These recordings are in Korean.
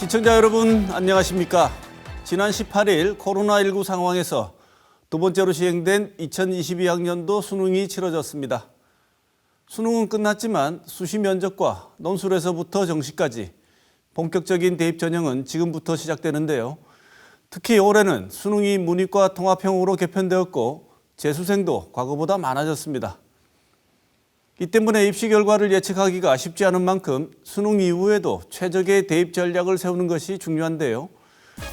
시청자 여러분 안녕하십니까? 지난 18일 코로나19 상황에서 두 번째로 시행된 2022학년도 수능이 치러졌습니다. 수능은 끝났지만 수시 면접과 논술에서부터 정시까지 본격적인 대입 전형은 지금부터 시작되는데요. 특히 올해는 수능이 문이과 통합형으로 개편되었고 재수생도 과거보다 많아졌습니다. 이 때문에 입시 결과를 예측하기가 쉽지 않은 만큼 수능 이후에도 최적의 대입 전략을 세우는 것이 중요한데요.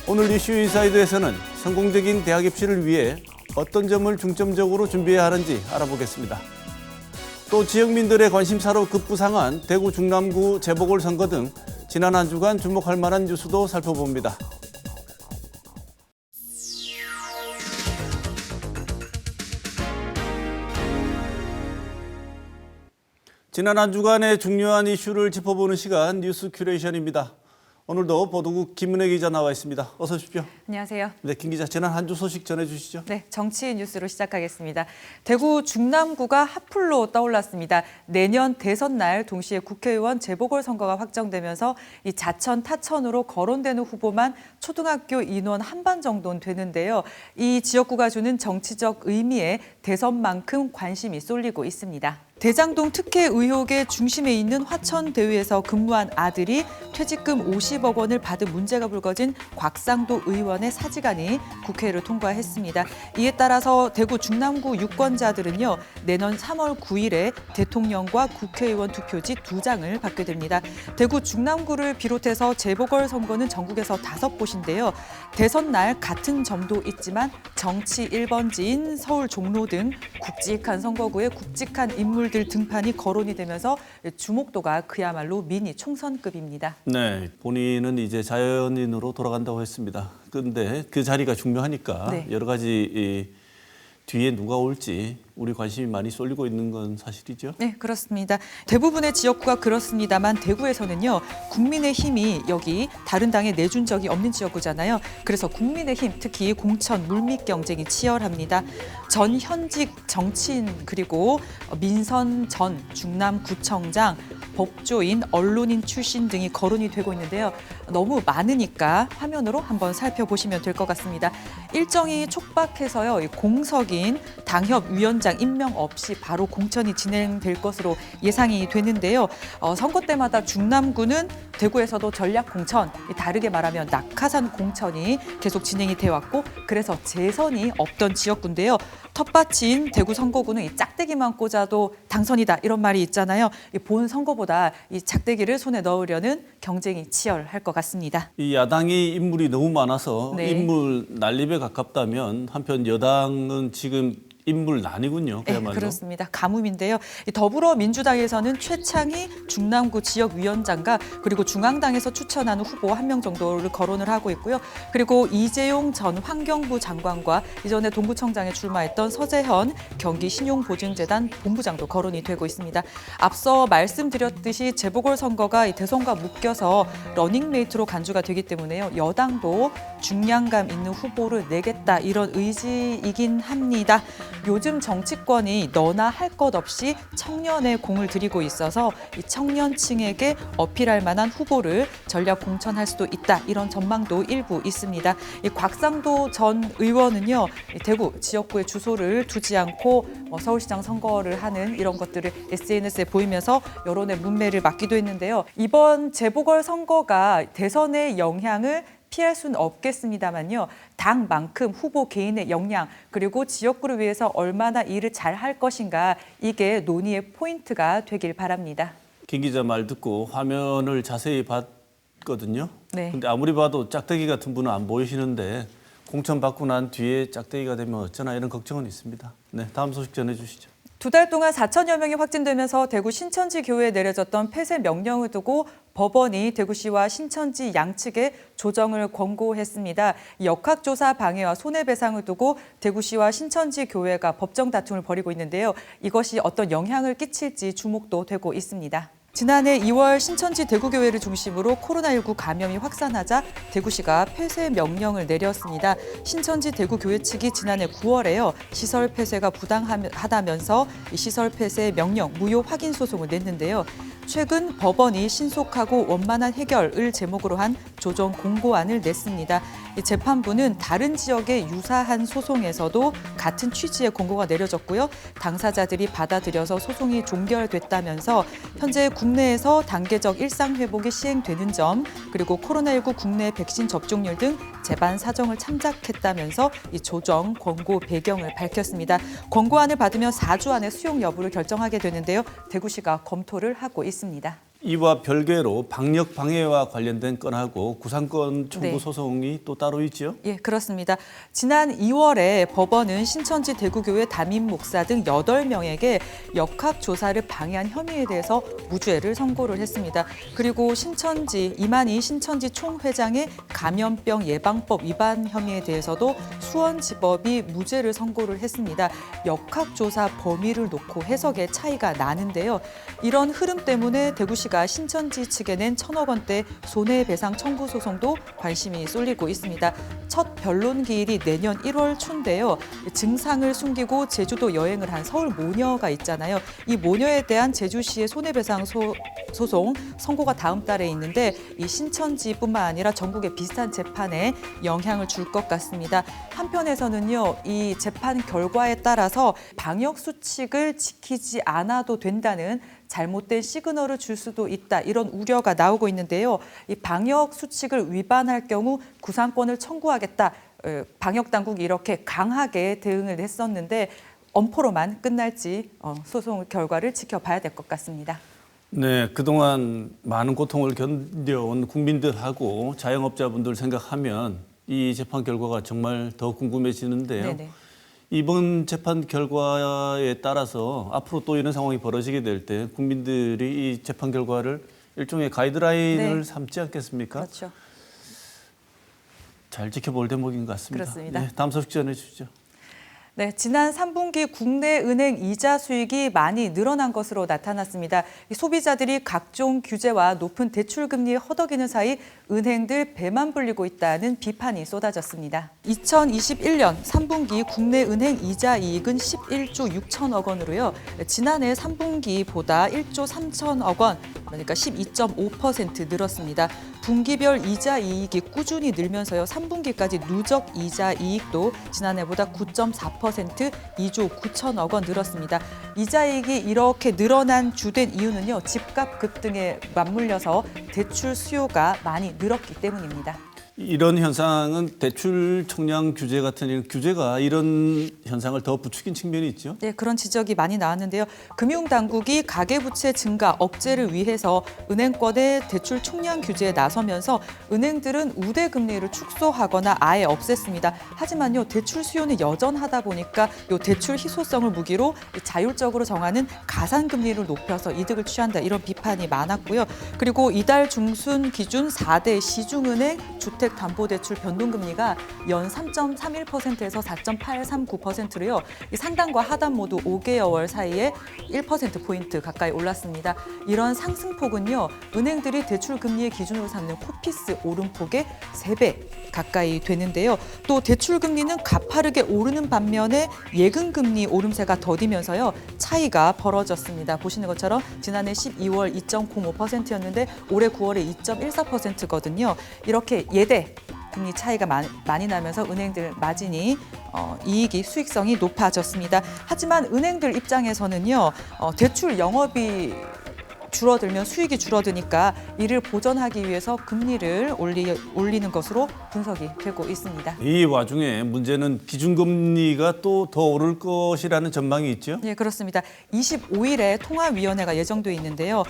오늘 이슈 인사이드에서는 성공적인 대학 입시를 위해 어떤 점을 중점적으로 준비해야 하는지 알아보겠습니다. 또 지역민들의 관심사로 급부상한 대구 중남구 재보궐선거 등 지난 한 주간 주목할 만한 뉴스도 살펴봅니다. 지난 한 주간의 중요한 이슈를 짚어보는 시간 뉴스 큐레이션입니다. 오늘도 보도국 김은혜 기자 나와 있습니다. 어서 오십시오. 안녕하세요. 네, 김 기자, 지난 한 주 소식 전해주시죠. 네, 정치 뉴스로 시작하겠습니다. 대구 중남구가 핫플로 떠올랐습니다. 내년 대선 날 동시에 국회의원 재보궐선거가 확정되면서 이 자천 타천으로 거론되는 후보만 초등학교 인원 한반 정도는 되는데요. 이 지역구가 주는 정치적 의미에 대선만큼 관심이 쏠리고 있습니다. 대장동 특혜 의혹의 중심에 있는 화천대유에서 근무한 아들이 퇴직금 50억 원을 받은 문제가 불거진 곽상도 의원의 사직안이 국회를 통과했습니다. 이에 따라서 대구 중남구 유권자들은요, 내년 3월 9일에 대통령과 국회의원 투표지 2장을 받게 됩니다. 대구 중남구를 비롯해서 재보궐선거는 전국에서 5곳인데요. 대선 날 같은 점도 있지만 정치 1번지인 서울 종로 등 굵직한 선거구에 굵직한 인물 등판이 거론이 되면서 주목도가 그야말로 미니 총선급입니다. 네, 본인은 이제 자연인으로 돌아간다고 했습니다. 그런데 그 자리가 중요하니까 네. 여러 가지 뒤에 누가 올지 우리 관심이 많이 쏠리고 있는 건 사실이죠? 네, 그렇습니다. 대부분의 지역구가 그렇습니다만 대구에서는요, 국민의힘이 여기 다른 당에 내준 적이 없는 지역구잖아요. 그래서 국민의힘, 특히 공천, 물밑 경쟁이 치열합니다. 전 현직 정치인 그리고 민선 전 중남구청장, 법조인, 언론인 출신 등이 거론이 되고 있는데요. 너무 많으니까 화면으로 한번 살펴보시면 될 것 같습니다. 일정이 촉박해서요, 공석인 당협위원장 임명 없이 바로 공천이 진행될 것으로 예상이 되는데요. 선거 때마다 중남구는 대구에서도 전략 공천, 다르게 말하면 낙하산 공천이 계속 진행이 돼 왔고, 그래서 재선이 없던 지역구인데요. 텃밭인 대구 선거구는 이 짝대기만 꽂아도 당선이다 이런 말이 있잖아요. 본 선거보다 이 작대기를 손에 넣으려는 경쟁이 치열할 것 같습니다. 이 야당이 인물이 너무 많아서 네. 인물 난립에 가깝다면 한편 여당은 지금 인물 난이군요. 그야말로. 네, 그렇습니다. 가뭄인데요. 더불어민주당에서는 최창희 중남구 지역위원장과 그리고 중앙당에서 추천하는 후보 1명 정도를 거론을 하고 있고요. 그리고 이재용 전 환경부 장관과 이전에 동구청장에 출마했던 서재현 경기신용보증재단 본부장도 거론이 되고 있습니다. 앞서 말씀드렸듯이 재보궐선거가 대선과 묶여서 러닝메이트로 간주가 되기 때문에요. 여당도 중량감 있는 후보를 내겠다 이런 의지이긴 합니다. 요즘 정치권이 너나 할 것 없이 청년의 공을 들이고 있어서 이 청년층에게 어필할 만한 후보를 전략 공천할 수도 있다. 이런 전망도 일부 있습니다. 이 곽상도 전 의원은요, 대구 지역구의 주소를 두지 않고 서울시장 선거를 하는 이런 것들을 SNS에 보이면서 여론의 문매를 맞기도 했는데요. 이번 재보궐선거가 대선의 영향을 피할 수는 없겠습니다만요. 당만큼 후보 개인의 역량 그리고 지역구를 위해서 얼마나 일을 잘 할 것인가 이게 논의의 포인트가 되길 바랍니다. 김 기자 말 듣고 화면을 자세히 봤거든요. 네. 근데 아무리 봐도 짝대기 같은 분은 안 보이시는데 공천 받고 난 뒤에 짝대기가 되면 어쩌나 이런 걱정은 있습니다. 네, 다음 소식 전해주시죠. 2달 동안 4천여 명이 확진되면서 대구 신천지 교회에 내려졌던 폐쇄 명령을 두고 법원이 대구시와 신천지 양측에 조정을 권고했습니다. 역학조사 방해와 손해배상을 두고 대구시와 신천지 교회가 법정 다툼을 벌이고 있는데요. 이것이 어떤 영향을 끼칠지 주목도 되고 있습니다. 지난해 2월 신천지 대구교회를 중심으로 코로나19 감염이 확산하자 대구시가 폐쇄 명령을 내렸습니다. 신천지 대구교회 측이 지난해 9월에요. 시설 폐쇄가 부당하다면서 이 시설 폐쇄 명령 무효 확인 소송을 냈는데요. 최근 법원이 신속하고 원만한 해결을 제목으로 한 조정 공고안을 냈습니다. 이 재판부는 다른 지역의 유사한 소송에서도 같은 취지의 공고가 내려졌고요. 당사자들이 받아들여서 소송이 종결됐다면서 현재 국내에서 단계적 일상 회복이 시행되는 점, 그리고 코로나19 국내 백신 접종률 등 재반 사정을 참작했다면서 이 조정 권고 배경을 밝혔습니다. 권고안을 받으면 4주 안에 수용 여부를 결정하게 되는데요. 대구시가 검토를 하고 있습니다. 이와 별개로 방역 방해와 관련된 건하고 구상권 청구 네. 소송이 또 따로 있죠? 예, 그렇습니다. 지난 2월에 법원은 신천지 대구교회 담임 목사 등 8명에게 역학조사를 방해한 혐의에 대해서 무죄를 선고를 했습니다. 그리고 이만희 신천지 총회장의 감염병 예방법 위반 혐의에 대해서도 수원지법이 무죄를 선고를 했습니다. 역학조사 범위를 놓고 해석의 차이가 나는데요. 이런 흐름 때문에 대구시가 신천지 측에 낸 1,000억 원대 손해배상 청구 소송도 관심이 쏠리고 있습니다. 첫 변론 기일이 내년 1월 초인데요. 증상을 숨기고 제주도 여행을 한 서울 모녀가 있잖아요. 이 모녀에 대한 제주시의 손해배상 소송 선고가 다음 달에 있는데 이 신천지뿐만 아니라 전국의 비슷한 재판에 영향을 줄 것 같습니다. 한편에서는요, 이 재판 결과에 따라서 방역 수칙을 지키지 않아도 된다는 잘못된 시그널을 줄 수도 있다, 이런 우려가 나오고 있는데요. 이 방역 수칙을 위반할 경우 구상권을 청구하겠다. 방역 당국이 이렇게 강하게 대응을 했었는데 엄포로만 끝날지 소송 결과를 지켜봐야 될 것 같습니다. 네, 그동안 많은 고통을 견뎌온 국민들하고 자영업자분들 생각하면 이 재판 결과가 정말 더 궁금해지는데요. 네네. 이번 재판 결과에 따라서 앞으로 또 이런 상황이 벌어지게 될 때 국민들이 이 재판 결과를 일종의 가이드라인을 네. 삼지 않겠습니까? 그렇죠. 잘 지켜볼 대목인 것 같습니다. 그렇습니다. 네, 다음 소식 전해 주시죠. 네, 지난 3분기 국내 은행 이자 수익이 많이 늘어난 것으로 나타났습니다. 소비자들이 각종 규제와 높은 대출 금리에 허덕이는 사이 은행들 배만 불리고 있다는 비판이 쏟아졌습니다. 2021년 3분기 국내 은행 이자 이익은 11조 6천억 원으로요. 지난해 3분기보다 1조 3천억 원, 그러니까 12.5% 늘었습니다. 분기별 이자 이익이 꾸준히 늘면서요. 3분기까지 누적 이자 이익도 지난해보다 9.4% 2조 9천억 원 늘었습니다. 이자 이익이 이렇게 늘어난 주된 이유는요. 집값 급등에 맞물려서 대출 수요가 많이 늘었기 때문입니다. 이런 현상은 대출 총량 규제 같은 이런 규제가 이런 현상을 더 부추긴 측면이 있죠. 네, 그런 지적이 많이 나왔는데요. 금융당국이 가계부채 증가 억제를 위해서 은행권의 대출 총량 규제에 나서면서 은행들은 우대금리를 축소하거나 아예 없앴습니다. 하지만요, 대출 수요는 여전하다 보니까 이 대출 희소성을 무기로 자율적으로 정하는 가산금리를 높여서 이득을 취한다, 이런 비판이 많았고요. 그리고 이달 중순 기준 4대 시중은행 주택담보대출 변동금리가 연 3.31%에서 4.839%로요. 상단과 하단 모두 5개월 사이에 1%포인트 가까이 올랐습니다. 이런 상승폭은요, 은행들이 대출 금리의 기준으로 삼는 코피스 오름폭의 3배 가까이 되는데요. 또 대출 금리는 가파르게 오르는 반면에 예금 금리 오름세가 더디면서요, 차이가 벌어졌습니다. 보시는 것처럼 지난해 12월 2.05%였는데 올해 9월에 2.14%거든요. 이렇게 예대 금리 차이가 많이 나면서 은행들 마진이 이익이 수익성이 높아졌습니다. 하지만 은행들 입장에서는요, 대출 영업이 줄어들면 수익이 줄어드니까 이를 보전하기 위해서 금리를 올리는 것으로 분석이 되고 있습니다. 이 와중에 문제는 기준금리가 또 더 오를 것이라는 전망이 있죠? 네, 그렇습니다. 25일에 통화위원회가 예정돼 있는데요.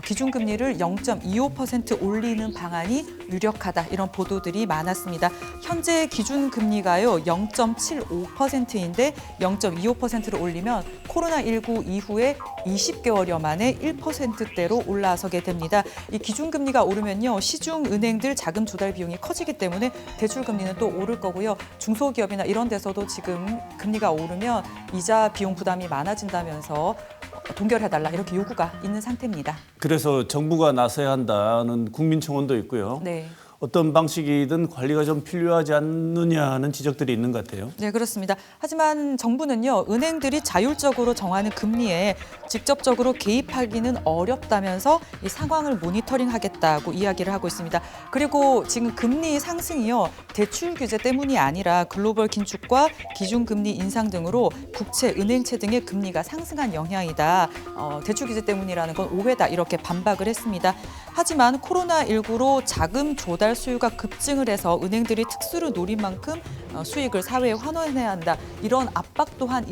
기준금리를 0.25% 올리는 방안이 유력하다, 이런 보도들이 많았습니다. 현재 기준금리가요 0.75%인데 0.25%로 올리면 코로나19 이후에 20개월여 만에 1%대로 올라서게 됩니다. 이 기준금리가 오르면요, 시중은행들 자금 조달 비용이 커지기 때문에 대출금리는 또 오를 거고요. 중소기업이나 이런 데서도 지금 금리가 오르면 이자 비용 부담이 많아진다면서 동결해달라, 이렇게 요구가 있는 상태입니다. 그래서 정부가 나서야 한다는 국민청원도 있고요. 네. 어떤 방식이든 관리가 좀 필요하지 않느냐는 지적들이 있는 것 같아요. 네, 그렇습니다. 하지만 정부는요, 은행들이 자율적으로 정하는 금리에 직접적으로 개입하기는 어렵다면서 이 상황을 모니터링하겠다고 이야기를 하고 있습니다. 그리고 지금 금리 상승이요, 대출 규제 때문이 아니라 글로벌 긴축과 기준금리 인상 등으로 국채, 은행채 등의 금리가 상승한 영향이다. 대출 규제 때문이라는 건 오해다. 이렇게 반박을 했습니다. 하지만 코로나19로 자금 조달 수요가 급증을 해서 은행들이 특수를 노린 만큼 수익을 사회에 환원해야 한다. 이런 압박 또한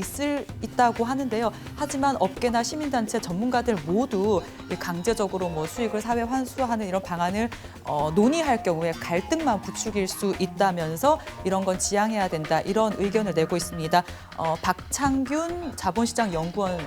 있다고 하는데요. 하지만 업계나 시민단체 전문가들 모두 강제적으로 수익을 사회 환수하는 이런 방안을 논의할 경우에 갈등만 부추길 수 있다면서 이런 건 지양해야 된다. 이런 의견을 내고 있습니다. 박창균 자본시장 연구원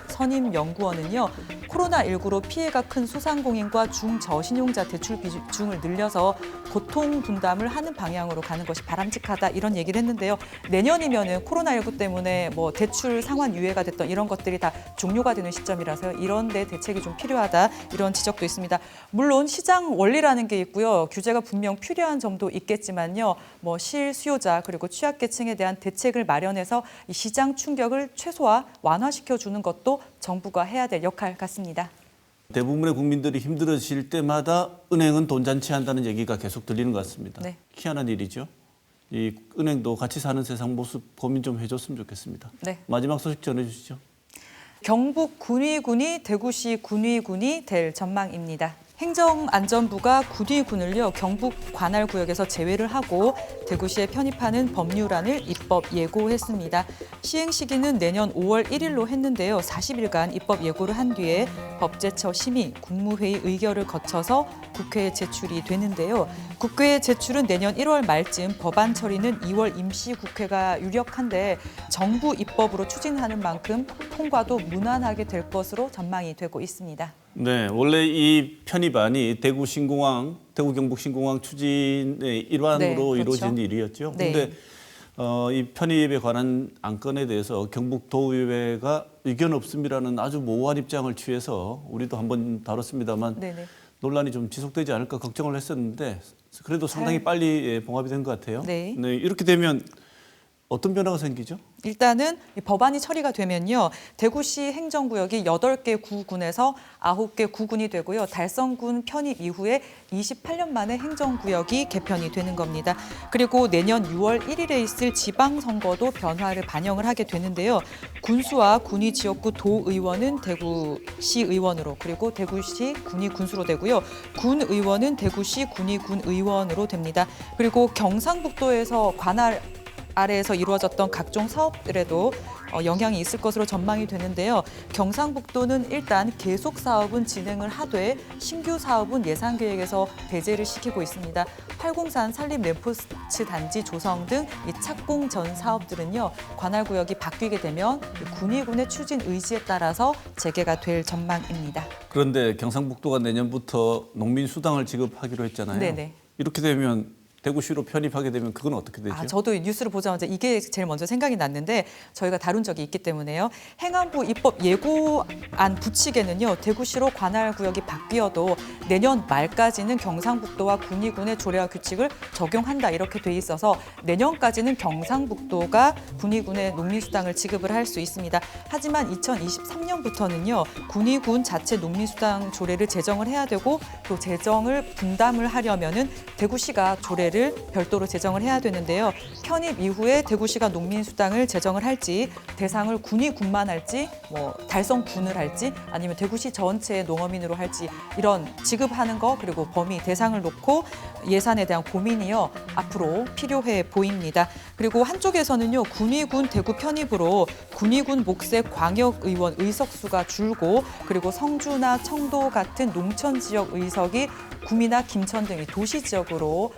선임 연구원은요, 코로나19로 피해가 큰 소상공인과 중저신용자 대출 비중을 늘려서 고통 분담을 하는 방향으로 가는 것이 바람직하다 이런 얘기를 했는데요. 내년이면은 코로나19 때문에 대출 상환 유예가 됐던 이런 것들이 다 종료가 되는 시점이라서요. 이런 데 대책이 좀 필요하다 이런 지적도 있습니다. 물론 시장 원리라는 게 있고요. 규제가 분명 필요한 점도 있겠지만요. 실수요자 그리고 취약계층에 대한 대책을 마련해서 이 시장 충격을 최소화 완화시켜 주는 것도 정부가 해야 될 역할 같습니다. 대부분의 국민들이 힘들어질 때마다 은행은 돈 잔치한다는 얘기가 계속 들리는 것 같습니다. 네. 희한한 일이죠. 이 은행도 같이 사는 세상 모습 고민 좀 해줬으면 좋겠습니다. 네. 마지막 소식 전해주시죠. 경북 군위군이 대구시 군위군이 될 전망입니다. 행정안전부가 군위군을요, 경북 관할구역에서 제외를 하고 대구시에 편입하는 법률안을 입법 예고했습니다. 시행 시기는 내년 5월 1일로 했는데요. 40일간 입법 예고를 한 뒤에 법제처 심의, 국무회의 의결을 거쳐서 국회에 제출이 되는데요. 국회에 제출은 내년 1월 말쯤, 법안 처리는 2월 임시국회가 유력한데 정부 입법으로 추진하는 만큼 통과도 무난하게 될 것으로 전망이 되고 있습니다. 네, 원래 이 편입안이 대구 신공항, 대구 경북 신공항 추진의 일환으로 네, 그렇죠. 이루어진 일이었죠. 네. 그런데 이 편입에 관한 안건에 대해서 경북도의회가 의견 없음이라는 아주 모호한 입장을 취해서 우리도 한번 다뤘습니다만 네네. 논란이 좀 지속되지 않을까 걱정을 했었는데 그래도 상당히 빨리 봉합이 된 것 같아요. 네. 이렇게 되면 어떤 변화가 생기죠? 일단은 이 법안이 처리가 되면요. 대구시 행정구역이 8개 구군에서 9개 구군이 되고요. 달성군 편입 이후에 28년 만에 행정구역이 개편이 되는 겁니다. 그리고 내년 6월 1일에 있을 지방선거도 변화를 반영을 하게 되는데요. 군수와 군위 지역구 도의원은 대구시 의원으로, 그리고 대구시 군위 군수로 되고요. 군 의원은 대구시 군위 군 의원으로 됩니다. 그리고 경상북도에서 관할 아래에서 이루어졌던 각종 사업들에도 영향이 있을 것으로 전망이 되는데요. 경상북도는 일단 계속 사업은 진행을 하되 신규 사업은 예산 계획에서 배제를 시키고 있습니다. 팔공산 산림 램포츠 단지 조성 등 이 착공 전 사업들은요. 관할 구역이 바뀌게 되면 군위군의 추진 의지에 따라서 재개가 될 전망입니다. 그런데 경상북도가 내년부터 농민 수당을 지급하기로 했잖아요. 네네. 이렇게 되면 대구시로 편입하게 되면 그건 어떻게 되죠? 저도 뉴스를 보자마자 이게 제일 먼저 생각이 났는데 저희가 다룬 적이 있기 때문에요. 행안부 입법 예고안 부칙에는요. 대구시로 관할 구역이 바뀌어도 내년 말까지는 경상북도와 군위군의 조례와 규칙을 적용한다 이렇게 돼 있어서 내년까지는 경상북도가 군위군의 농민수당을 지급을 할 수 있습니다. 하지만 2023년부터는요. 군위군 자체 농민수당 조례를 제정을 해야 되고 또 제정을 분담을 하려면은 대구시가 조례를 별도로 제정을 해야 되는데요. 편입 이후에 대구시가 농민수당을 제정을 할지 대상을 군위군만 할지 달성군을 할지 아니면 대구시 전체의 농어민으로 할지 이런 지급하는 거 그리고 범위 대상을 놓고 예산에 대한 고민이요. 앞으로 필요해 보입니다. 그리고 한쪽에서는요. 군위군 대구 편입으로 군위군 몫의 광역의원 의석수가 줄고 그리고 성주나 청도 같은 농촌 지역 의석이 구미나 김천 등의 도시 지역으로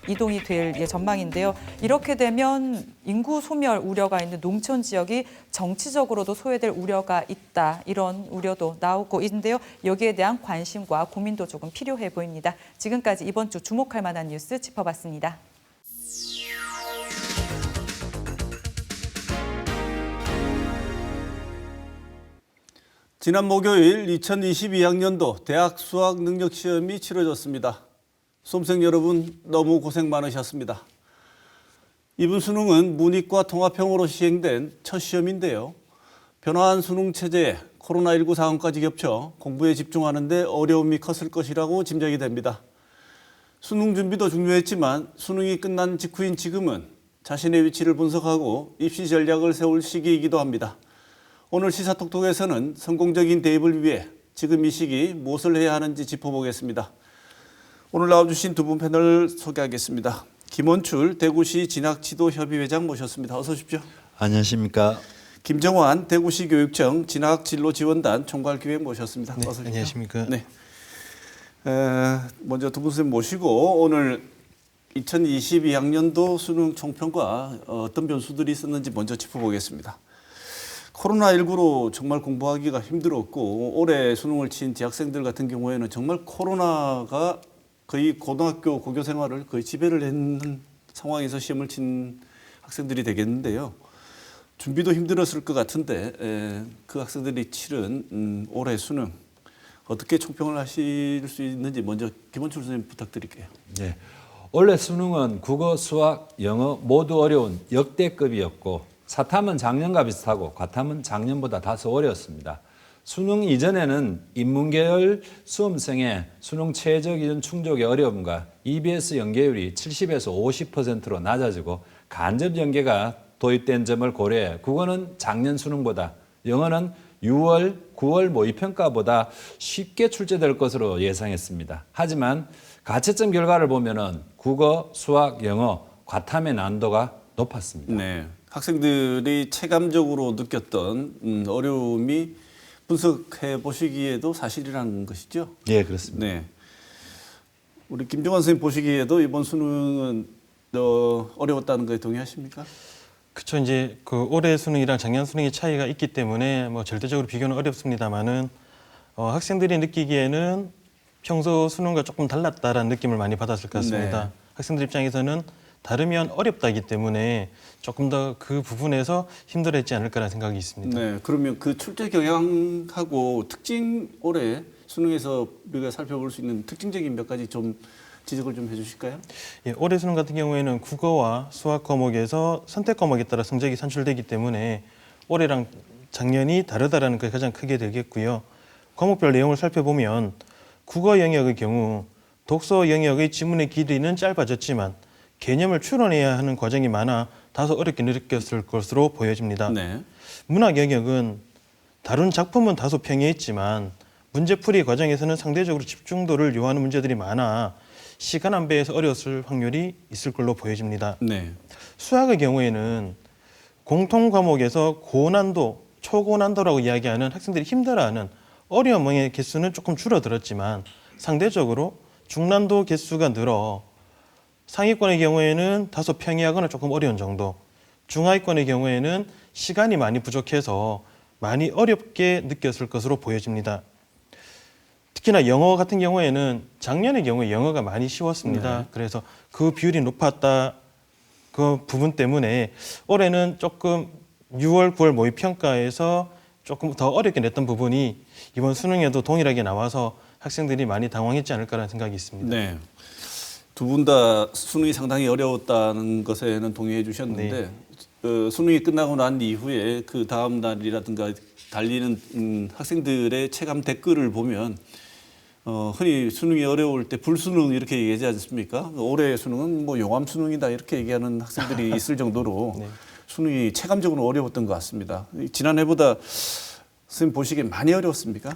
이동이 될 전망인데요. 이렇게 되면 인구 소멸 우려가 있는 농촌 지역이 정치적으로도 소외될 우려가 있다. 이런 우려도 나오고 있는데요. 여기에 대한 관심과 고민도 조금 필요해 보입니다. 지금까지 이번 주 주목할 만한 뉴스 짚어봤습니다. 지난 목요일 2022학년도 대학 수학 능력 시험이 치러졌습니다. 수험생 여러분 너무 고생 많으셨습니다. 이번 수능은 문이과 통합형으로 시행된 첫 시험인데요. 변화한 수능 체제에 코로나19 상황까지 겹쳐 공부에 집중하는 데 어려움이 컸을 것이라고 짐작이 됩니다. 수능 준비도 중요했지만 수능이 끝난 직후인 지금은 자신의 위치를 분석하고 입시 전략을 세울 시기이기도 합니다. 오늘 시사톡톡에서는 성공적인 대입을 위해 지금 이 시기 무엇을 해야 하는지 짚어보겠습니다. 오늘 나와주신 두 분 패널 소개하겠습니다. 김원출 대구시 진학지도협의회장 모셨습니다. 어서 오십시오. 안녕하십니까. 김정환 대구시 교육청 진학진로지원단 총괄기획 모셨습니다. 네, 어서 오십시오. 안녕하십니까. 네. 먼저 두 분 선생님 모시고 오늘 2022학년도 수능 총평과 어떤 변수들이 있었는지 먼저 짚어보겠습니다. 코로나19로 정말 공부하기가 힘들었고 올해 수능을 친 대학생들 같은 경우에는 정말 코로나가 거의 고등학교 고교 생활을 거의 지배를 했는 상황에서 시험을 친 학생들이 되겠는데요. 준비도 힘들었을 것 같은데 그 학생들이 치른 올해 수능 어떻게 총평을 하실 수 있는지 먼저 김원출 선생님 부탁드릴게요. 네. 올해 수능은 국어, 수학, 영어 모두 어려운 역대급이었고 사탐은 작년과 비슷하고 과탐은 작년보다 다소 어려웠습니다. 수능 이전에는 인문계열 수험생의 수능 최저 기준 충족의 어려움과 EBS 연계율이 70에서 50%로 낮아지고 간접 연계가 도입된 점을 고려해 국어는 작년 수능보다 영어는 6월, 9월 모의평가보다 쉽게 출제될 것으로 예상했습니다. 하지만 가채점 결과를 보면은 국어, 수학, 영어, 과탐의 난도가 높았습니다. 네, 학생들이 체감적으로 느꼈던 어려움이 분석해 보시기에도 사실이라는 것이죠. 예, 그렇습니다. 네, 우리 김정환 선생님 보시기에도 이번 수능은 어려웠다는 거에 동의하십니까? 그쵸. 이제 그 올해 수능이랑 작년 수능의 차이가 있기 때문에 뭐 절대적으로 비교는 어렵습니다만은 학생들이 느끼기에는 평소 수능과 조금 달랐다라는 느낌을 많이 받았을 것 같습니다. 네. 학생들 입장에서는 다르면 어렵다기 때문에 조금 더 그 부분에서 힘들었지 않을까라는 생각이 있습니다. 네, 그러면 그 출제 경향하고 특징 올해 수능에서 우리가 살펴볼 수 있는 특징적인 몇 가지 좀 지적을 좀 해주실까요? 예, 올해 수능 같은 경우에는 국어와 수학 과목에서 선택 과목에 따라 성적이 산출되기 때문에 올해랑 작년이 다르다라는 것이 가장 크게 되겠고요. 과목별 내용을 살펴보면 국어 영역의 경우 독서 영역의 지문의 길이는 짧아졌지만 개념을 추론해야 하는 과정이 많아 다소 어렵게 느꼈을 것으로 보여집니다. 네. 문학 영역은 다룬 작품은 다소 평이했지만 문제풀이 과정에서는 상대적으로 집중도를 요하는 문제들이 많아 시간 안배에서 어려웠을 확률이 있을 걸로 보여집니다. 네. 수학의 경우에는 공통 과목에서 고난도, 초고난도라고 이야기하는 학생들이 힘들어하는 어려움의 개수는 조금 줄어들었지만 상대적으로 중난도 개수가 늘어 상위권의 경우에는 다소 평이하거나 조금 어려운 정도, 중하위권의 경우에는 시간이 많이 부족해서 많이 어렵게 느꼈을 것으로 보여집니다. 특히나 영어 같은 경우에는 작년의 경우에 영어가 많이 쉬웠습니다. 네. 그래서 그 비율이 높았다 그 부분 때문에 올해는 조금 6월, 9월 모의평가에서 조금 더 어렵게 냈던 부분이 이번 수능에도 동일하게 나와서 학생들이 많이 당황했지 않을까라는 생각이 있습니다. 네. 두 분 다 수능이 상당히 어려웠다는 것에는 동의해 주셨는데 수능이 끝나고 난 이후에 그 다음 날이라든가 달리는 학생들의 체감 댓글을 보면 흔히 수능이 어려울 때 불수능 이렇게 얘기하지 않습니까? 올해 수능은 뭐 용암 수능이다 이렇게 얘기하는 학생들이 있을 정도로 네. 수능이 체감적으로 어려웠던 것 같습니다. 지난해보다 선생님 보시기에 많이 어려웠습니까?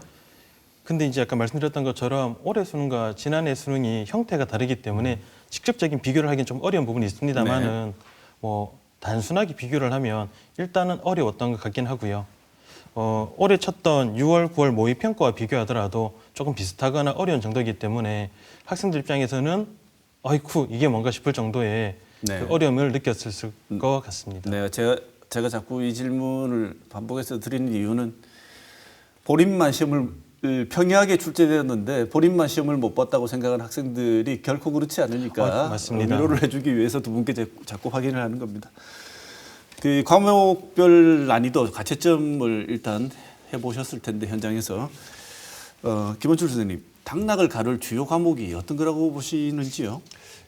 근데 이제 아까 말씀드렸던 것처럼 올해 수능과 지난해 수능이 형태가 다르기 때문에 직접적인 비교를 하기는 좀 어려운 부분이 있습니다만은 뭐 단순하게 비교를 하면 일단은 어려웠던 것 같긴 하고요. 올해 쳤던 6월, 9월 모의평가와 비교하더라도 조금 비슷하거나 어려운 정도이기 때문에 학생들 입장에서는 아이쿠 이게 뭔가 싶을 정도의 네. 그 어려움을 느꼈을 것 같습니다. 네, 제가 자꾸 이 질문을 반복해서 드리는 이유는 본인만 시험을 평이하게 출제되었는데 본인만 시험을 못 봤다고 생각하는 학생들이 결코 그렇지 않으니까 맞습니다. 위로를 해주기 위해서 두 분께 자꾸 확인을 하는 겁니다. 그 과목별 난이도 가채점을 일단 해보셨을 텐데 현장에서 김원출 선생님 당락을 가를 주요 과목이 어떤 거라고 보시는지요?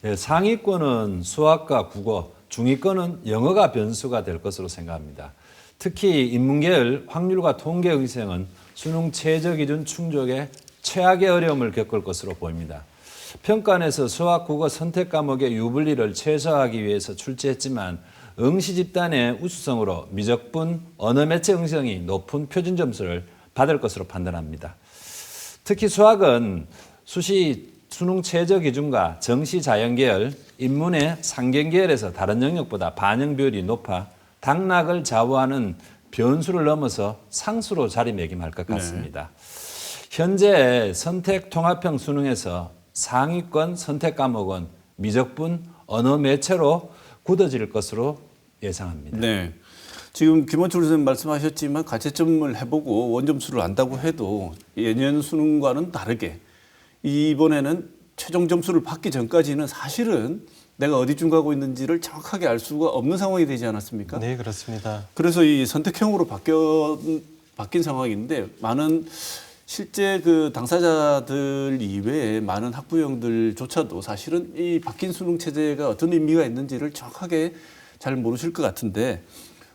예, 상위권은 수학과 국어, 중위권은 영어가 변수가 될 것으로 생각합니다. 특히 인문계열 확률과 통계 의생은 수능 최저 기준 충족에 최악의 어려움을 겪을 것으로 보입니다. 평가원에서 수학, 국어 선택 과목의 유불리를 최소화하기 위해서 출제했지만 응시 집단의 우수성으로 미적분, 언어 매체 응시성이 높은 표준 점수를 받을 것으로 판단합니다. 특히 수학은 수시 수능 최저 기준과 정시 자연계열, 인문의 상경계열에서 다른 영역보다 반영 비율이 높아 당락을 좌우하는 변수를 넘어서 상수로 자리매김할 것 같습니다. 현재 선택 통합형 수능에서 상위권 선택 과목은 미적분, 언어 매체로 굳어질 것으로 예상합니다. 네. 지금 김원철 선생님 말씀하셨지만 가채점을 해보고 원점수를 안다고 해도 예년 수능과는 다르게 이번에는 최종 점수를 받기 전까지는 사실은 내가 어디쯤 가고 있는지를 정확하게 알 수가 없는 상황이 되지 않았습니까? 네, 그렇습니다. 그래서 이 선택형으로 바뀐 상황인데 많은 실제 그 당사자들 이외에 많은 학부형들조차도 사실은 이 바뀐 수능 체제가 어떤 의미가 있는지를 정확하게 잘 모르실 것 같은데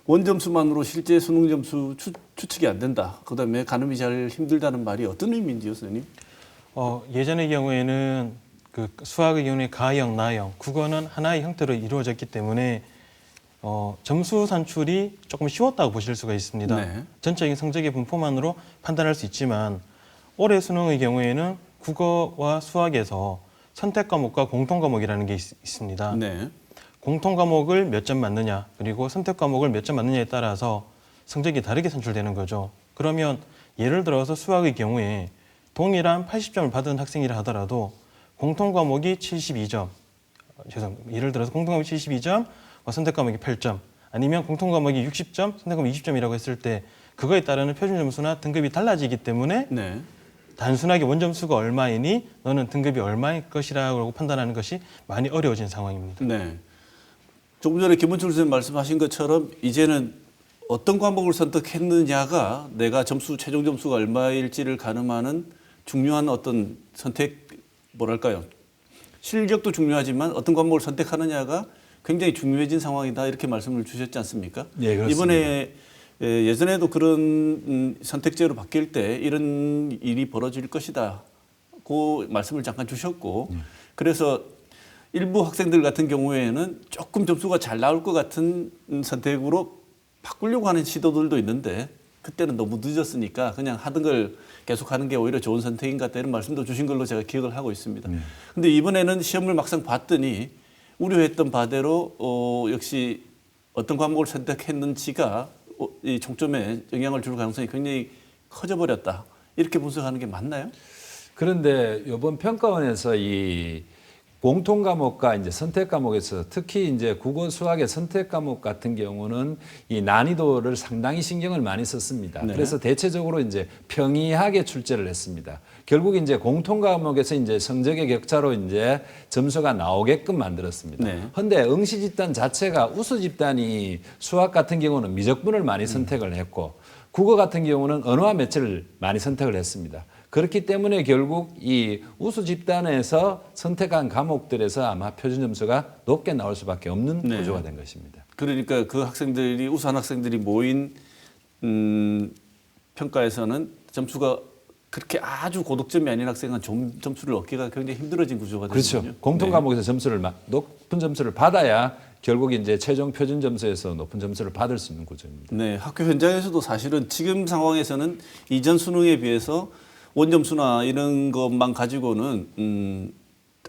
원점수만으로 실제 수능 점수 추측이 안 된다. 그다음에 가늠이 잘 힘들다는 말이 어떤 의미인지요, 선생님? 예전의 경우에는 그 수학의 경우에 가형, 나형, 국어는 하나의 형태로 이루어졌기 때문에 점수 산출이 조금 쉬웠다고 보실 수가 있습니다. 네. 전체적인 성적의 분포만으로 판단할 수 있지만 올해 수능의 경우에는 국어와 수학에서 선택 과목과 공통 과목이라는 게 있습니다. 네. 공통 과목을 몇 점 맞느냐 그리고 선택 과목을 몇 점 맞느냐에 따라서 성적이 다르게 산출되는 거죠. 그러면 예를 들어서 수학의 경우에 동일한 80점을 받은 학생이라 하더라도 공통 과목이 72점, 예를 들어서 공통 과목이 72점, 선택 과목이 8점, 아니면 공통 과목이 60점, 선택 과목이 20점이라고 했을 때 그거에 따르는 표준 점수나 등급이 달라지기 때문에 네. 단순하게 원점수가 얼마이니 너는 등급이 얼마일 것이라고 판단하는 것이 많이 어려워진 상황입니다. 네. 조금 전에 김원철 선생님 말씀하신 것처럼 이제는 어떤 과목을 선택했느냐가 내가 최종 점수가 얼마일지를 가늠하는 중요한 어떤 선택, 뭐랄까요. 실력도 중요하지만 어떤 과목을 선택하느냐가 굉장히 중요해진 상황이다. 이렇게 말씀을 주셨지 않습니까? 네, 그렇습니다. 이번에 예전에도 그런 선택제로 바뀔 때 이런 일이 벌어질 것이다. 그 말씀을 잠깐 주셨고 그래서 일부 학생들 같은 경우에는 조금 점수가 잘 나올 것 같은 선택으로 바꾸려고 하는 시도들도 있는데 그때는 너무 늦었으니까 그냥 하던 걸 계속하는 게 오히려 좋은 선택인 것 같다 이런 말씀도 주신 걸로 제가 기억을 하고 있습니다. 그런데 이번에는 시험을 막상 봤더니 우려했던 바대로 역시 어떤 과목을 선택했는지가 이 총점에 영향을 줄 가능성이 굉장히 커져버렸다. 이렇게 분석하는 게 맞나요? 그런데 이번 평가원에서 이 공통 과목과 이제 선택 과목에서 특히 이제 국어 수학의 선택 과목 같은 경우는 이 난이도를 상당히 신경을 많이 썼습니다. 네. 그래서 대체적으로 이제 평이하게 출제를 했습니다. 결국 이제 공통 과목에서 이제 성적의 격차로 이제 점수가 나오게끔 만들었습니다. 네. 그런데 응시 집단 자체가 우수 집단이 수학 같은 경우는 미적분을 많이 선택을 했고 국어 같은 경우는 언어와 매체를 많이 선택을 했습니다. 그렇기 때문에 결국 이 우수 집단에서 선택한 과목들에서 아마 표준 점수가 높게 나올 수밖에 없는 네. 구조가 된 것입니다. 그러니까 그 학생들이 우수한 학생들이 모인 평가에서는 점수가 그렇게 아주 고득점이 아닌 학생은 점수를 얻기가 굉장히 힘들어진 구조가 되거든요. 그렇죠. 공통 과목에서 높은 점수를 받아야 결국 이제 최종 표준 점수에서 높은 점수를 받을 수 있는 구조입니다. 네, 학교 현장에서도 사실은 지금 상황에서는 이전 수능에 비해서 원점수나 이런 것만 가지고는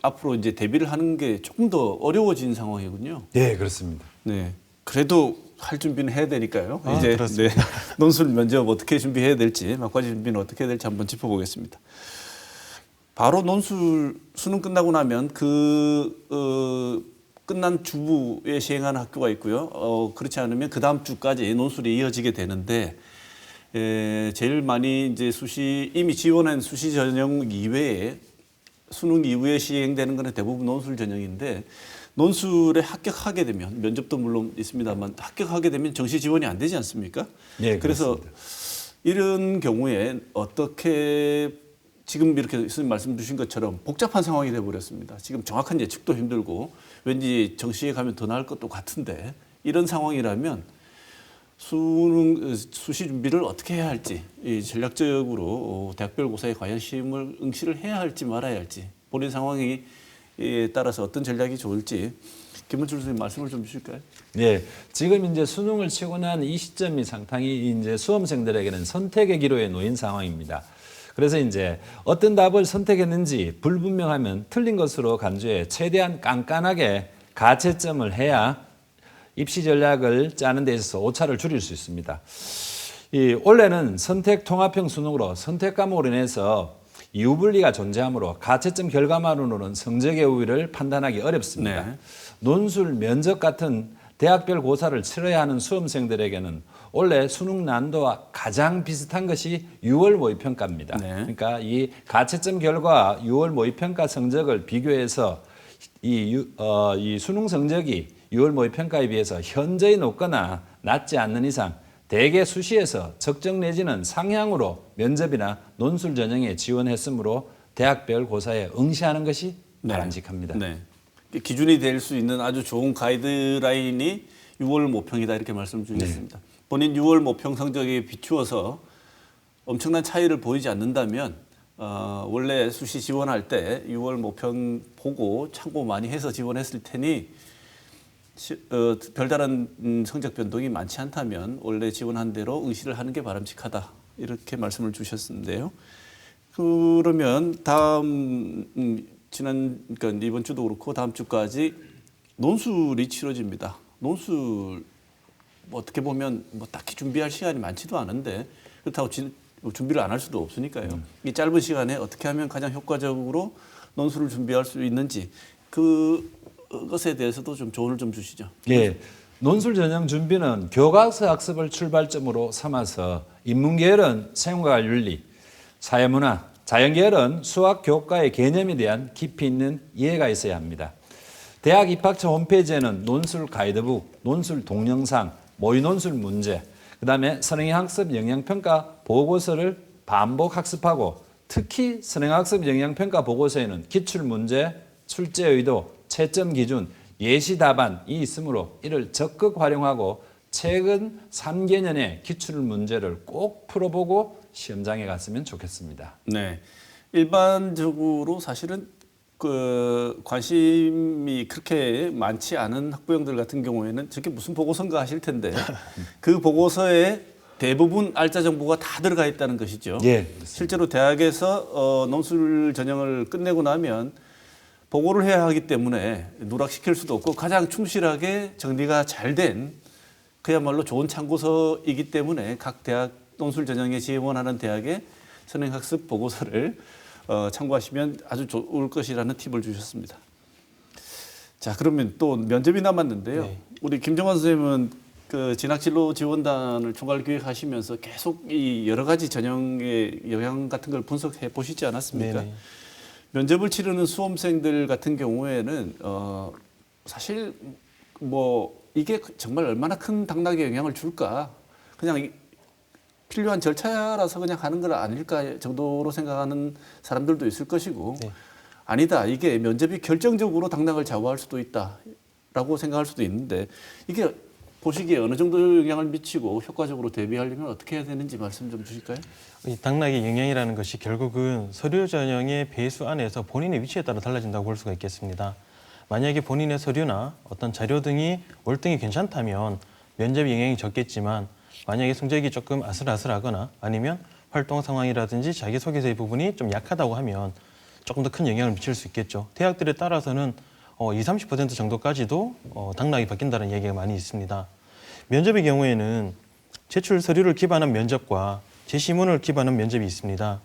앞으로 이제 대비를 하는 게 조금 더 어려워진 상황이군요. 네, 그렇습니다. 네, 그래도 할 준비는 해야 되니까요. 이제 그렇습니다. 네, 논술 면접 어떻게 준비해야 될지, 막바지 준비는 어떻게 해야 될지 한번 짚어보겠습니다. 바로 논술 수능 끝나고 나면 끝난 주부에 시행하는 학교가 있고요. 그렇지 않으면 그 다음 주까지 논술이 이어지게 되는데 제일 많이 이제 이미 지원한 수시 전형 이외에 수능 이후에 시행되는 것은 대부분 논술 전형인데 논술에 합격하게 되면 면접도 물론 있습니다만 합격하게 되면 정시 지원이 안 되지 않습니까? 네, 그래서 그렇습니다. 이런 경우에 어떻게 지금 이렇게 선생님 말씀 주신 것처럼 복잡한 상황이 돼버렸습니다. 지금 정확한 예측도 힘들고 왠지 정시에 가면 더 나을 것도 같은데 이런 상황이라면 수능 수시 준비를 어떻게 해야 할지 전략적으로 대학별 고사에 과연 시험을 응시를 해야 할지 말아야 할지 본인 상황에 따라서 어떤 전략이 좋을지 김문철 선생님 말씀을 좀 주실까요? 네, 지금 이제 수능을 치고 난 이 시점이 상당히 이제 수험생들에게는 선택의 기로에 놓인 상황입니다. 그래서 이제 어떤 답을 선택했는지 불분명하면 틀린 것으로 간주해 최대한 깐깐하게 가채점을 해야 입시 전략을 짜는 데 있어서 오차를 줄일 수 있습니다. 올해는 선택 통합형 수능으로 선택 과목으로 인해서 유불리가 존재하므로 가채점 결과만으로는 성적의 우위를 판단하기 어렵습니다. 네. 논술, 면접 같은 대학별 고사를 치러야 하는 수험생들에게는 올해 수능 난도와 가장 비슷한 것이 6월 모의평가입니다. 네. 그러니까 이 가채점 결과 6월 모의평가 성적을 비교해서 이 수능 성적이 6월 모의평가에 비해서 현저히 높거나 낮지 않는 이상 대개 수시에서 적정 내지는 상향으로 면접이나 논술 전형에 지원했으므로 대학별 고사에 응시하는 것이 바람직합니다. 네. 기준이 될 수 있는 아주 좋은 가이드라인이 6월 모평이다 이렇게 말씀 주셨습니다. 본인 6월 모평 성적에 비추어서 엄청난 차이를 보이지 않는다면 원래 수시 지원할 때 6월 모평 보고 참고 많이 해서 지원했을 테니 별다른 성적 변동이 많지 않다면 원래 지원한 대로 응시를 하는 게 바람직하다 이렇게 말씀을 주셨는데요. 그러면 다음 그러니까 이번 주도 그렇고 다음 주까지 논술이 치러집니다. 논술 어떻게 보면 딱히 준비할 시간이 많지도 않은데 그렇다고 준비를 안 할 수도 없으니까요. 이 짧은 시간에 어떻게 하면 가장 효과적으로 논술을 준비할 수 있는지 그것에 대해서도 좀 조언을 좀 주시죠. 예, 논술 전형 준비는 교과서 학습을 출발점으로 삼아서 인문계열은 생활 윤리, 사회문화, 자연계열은 수학 교과의 개념에 대한 깊이 있는 이해가 있어야 합니다. 대학 입학처 홈페이지에는 논술 가이드북, 논술 동영상, 모의 논술 문제, 그다음에 선행학습 영향평가 보고서를 반복 학습하고 특히 선행학습 영향평가 보고서에는 기출문제, 출제 의도, 채점 기준, 예시 답안이 있으므로 이를 적극 활용하고 최근 3개년의 기출 문제를 꼭 풀어보고 시험장에 갔으면 좋겠습니다. 네, 일반적으로 사실은 관심이 그렇게 많지 않은 학부형들 같은 경우에는 저게 무슨 보고서인가 하실 텐데 그 보고서에 대부분 알짜 정보가 다 들어가 있다는 것이죠. 예, 실제로 대학에서 논술 전형을 끝내고 나면 보고를 해야 하기 때문에 누락시킬 수도 없고 가장 충실하게 정리가 잘 된 그야말로 좋은 참고서이기 때문에 각 대학 논술 전형에 지원하는 대학의 선행학습 보고서를 참고하시면 아주 좋을 것이라는 팁을 주셨습니다. 자, 그러면 또 면접이 남았는데요. 네. 우리 김정환 선생님은 그 진학진로 지원단을 총괄 기획하시면서 계속 이 여러 가지 전형의 영향 같은 걸 분석해 보시지 않았습니까? 네네. 면접을 치르는 수험생들 같은 경우에는 사실 이게 정말 얼마나 큰 당락에 영향을 줄까? 그냥 필요한 절차라서 그냥 하는 건 아닐까 정도로 생각하는 사람들도 있을 것이고 네. 아니다. 이게 면접이 결정적으로 당락을 좌우할 수도 있다라고 생각할 수도 있는데 이게 보시기에 어느 정도 영향을 미치고 효과적으로 대비하려면 어떻게 해야 되는지 말씀 좀 주실까요? 이 당락의 영향이라는 것이 결국은 서류 전형의 배수 안에서 본인의 위치에 따라 달라진다고 볼 수가 있겠습니다. 만약에 본인의 서류나 어떤 자료 등이 월등히 괜찮다면 면접의 영향이 적겠지만 만약에 성적이 조금 아슬아슬하거나 아니면 활동 상황이라든지 자기소개서의 부분이 좀 약하다고 하면 조금 더 큰 영향을 미칠 수 있겠죠. 대학들에 따라서는 20-30% 정도까지도 당락이 바뀐다는 얘기가 많이 있습니다. 면접의 경우에는 제출 서류를 기반한 면접과 제시문을 기반한 면접이 있습니다.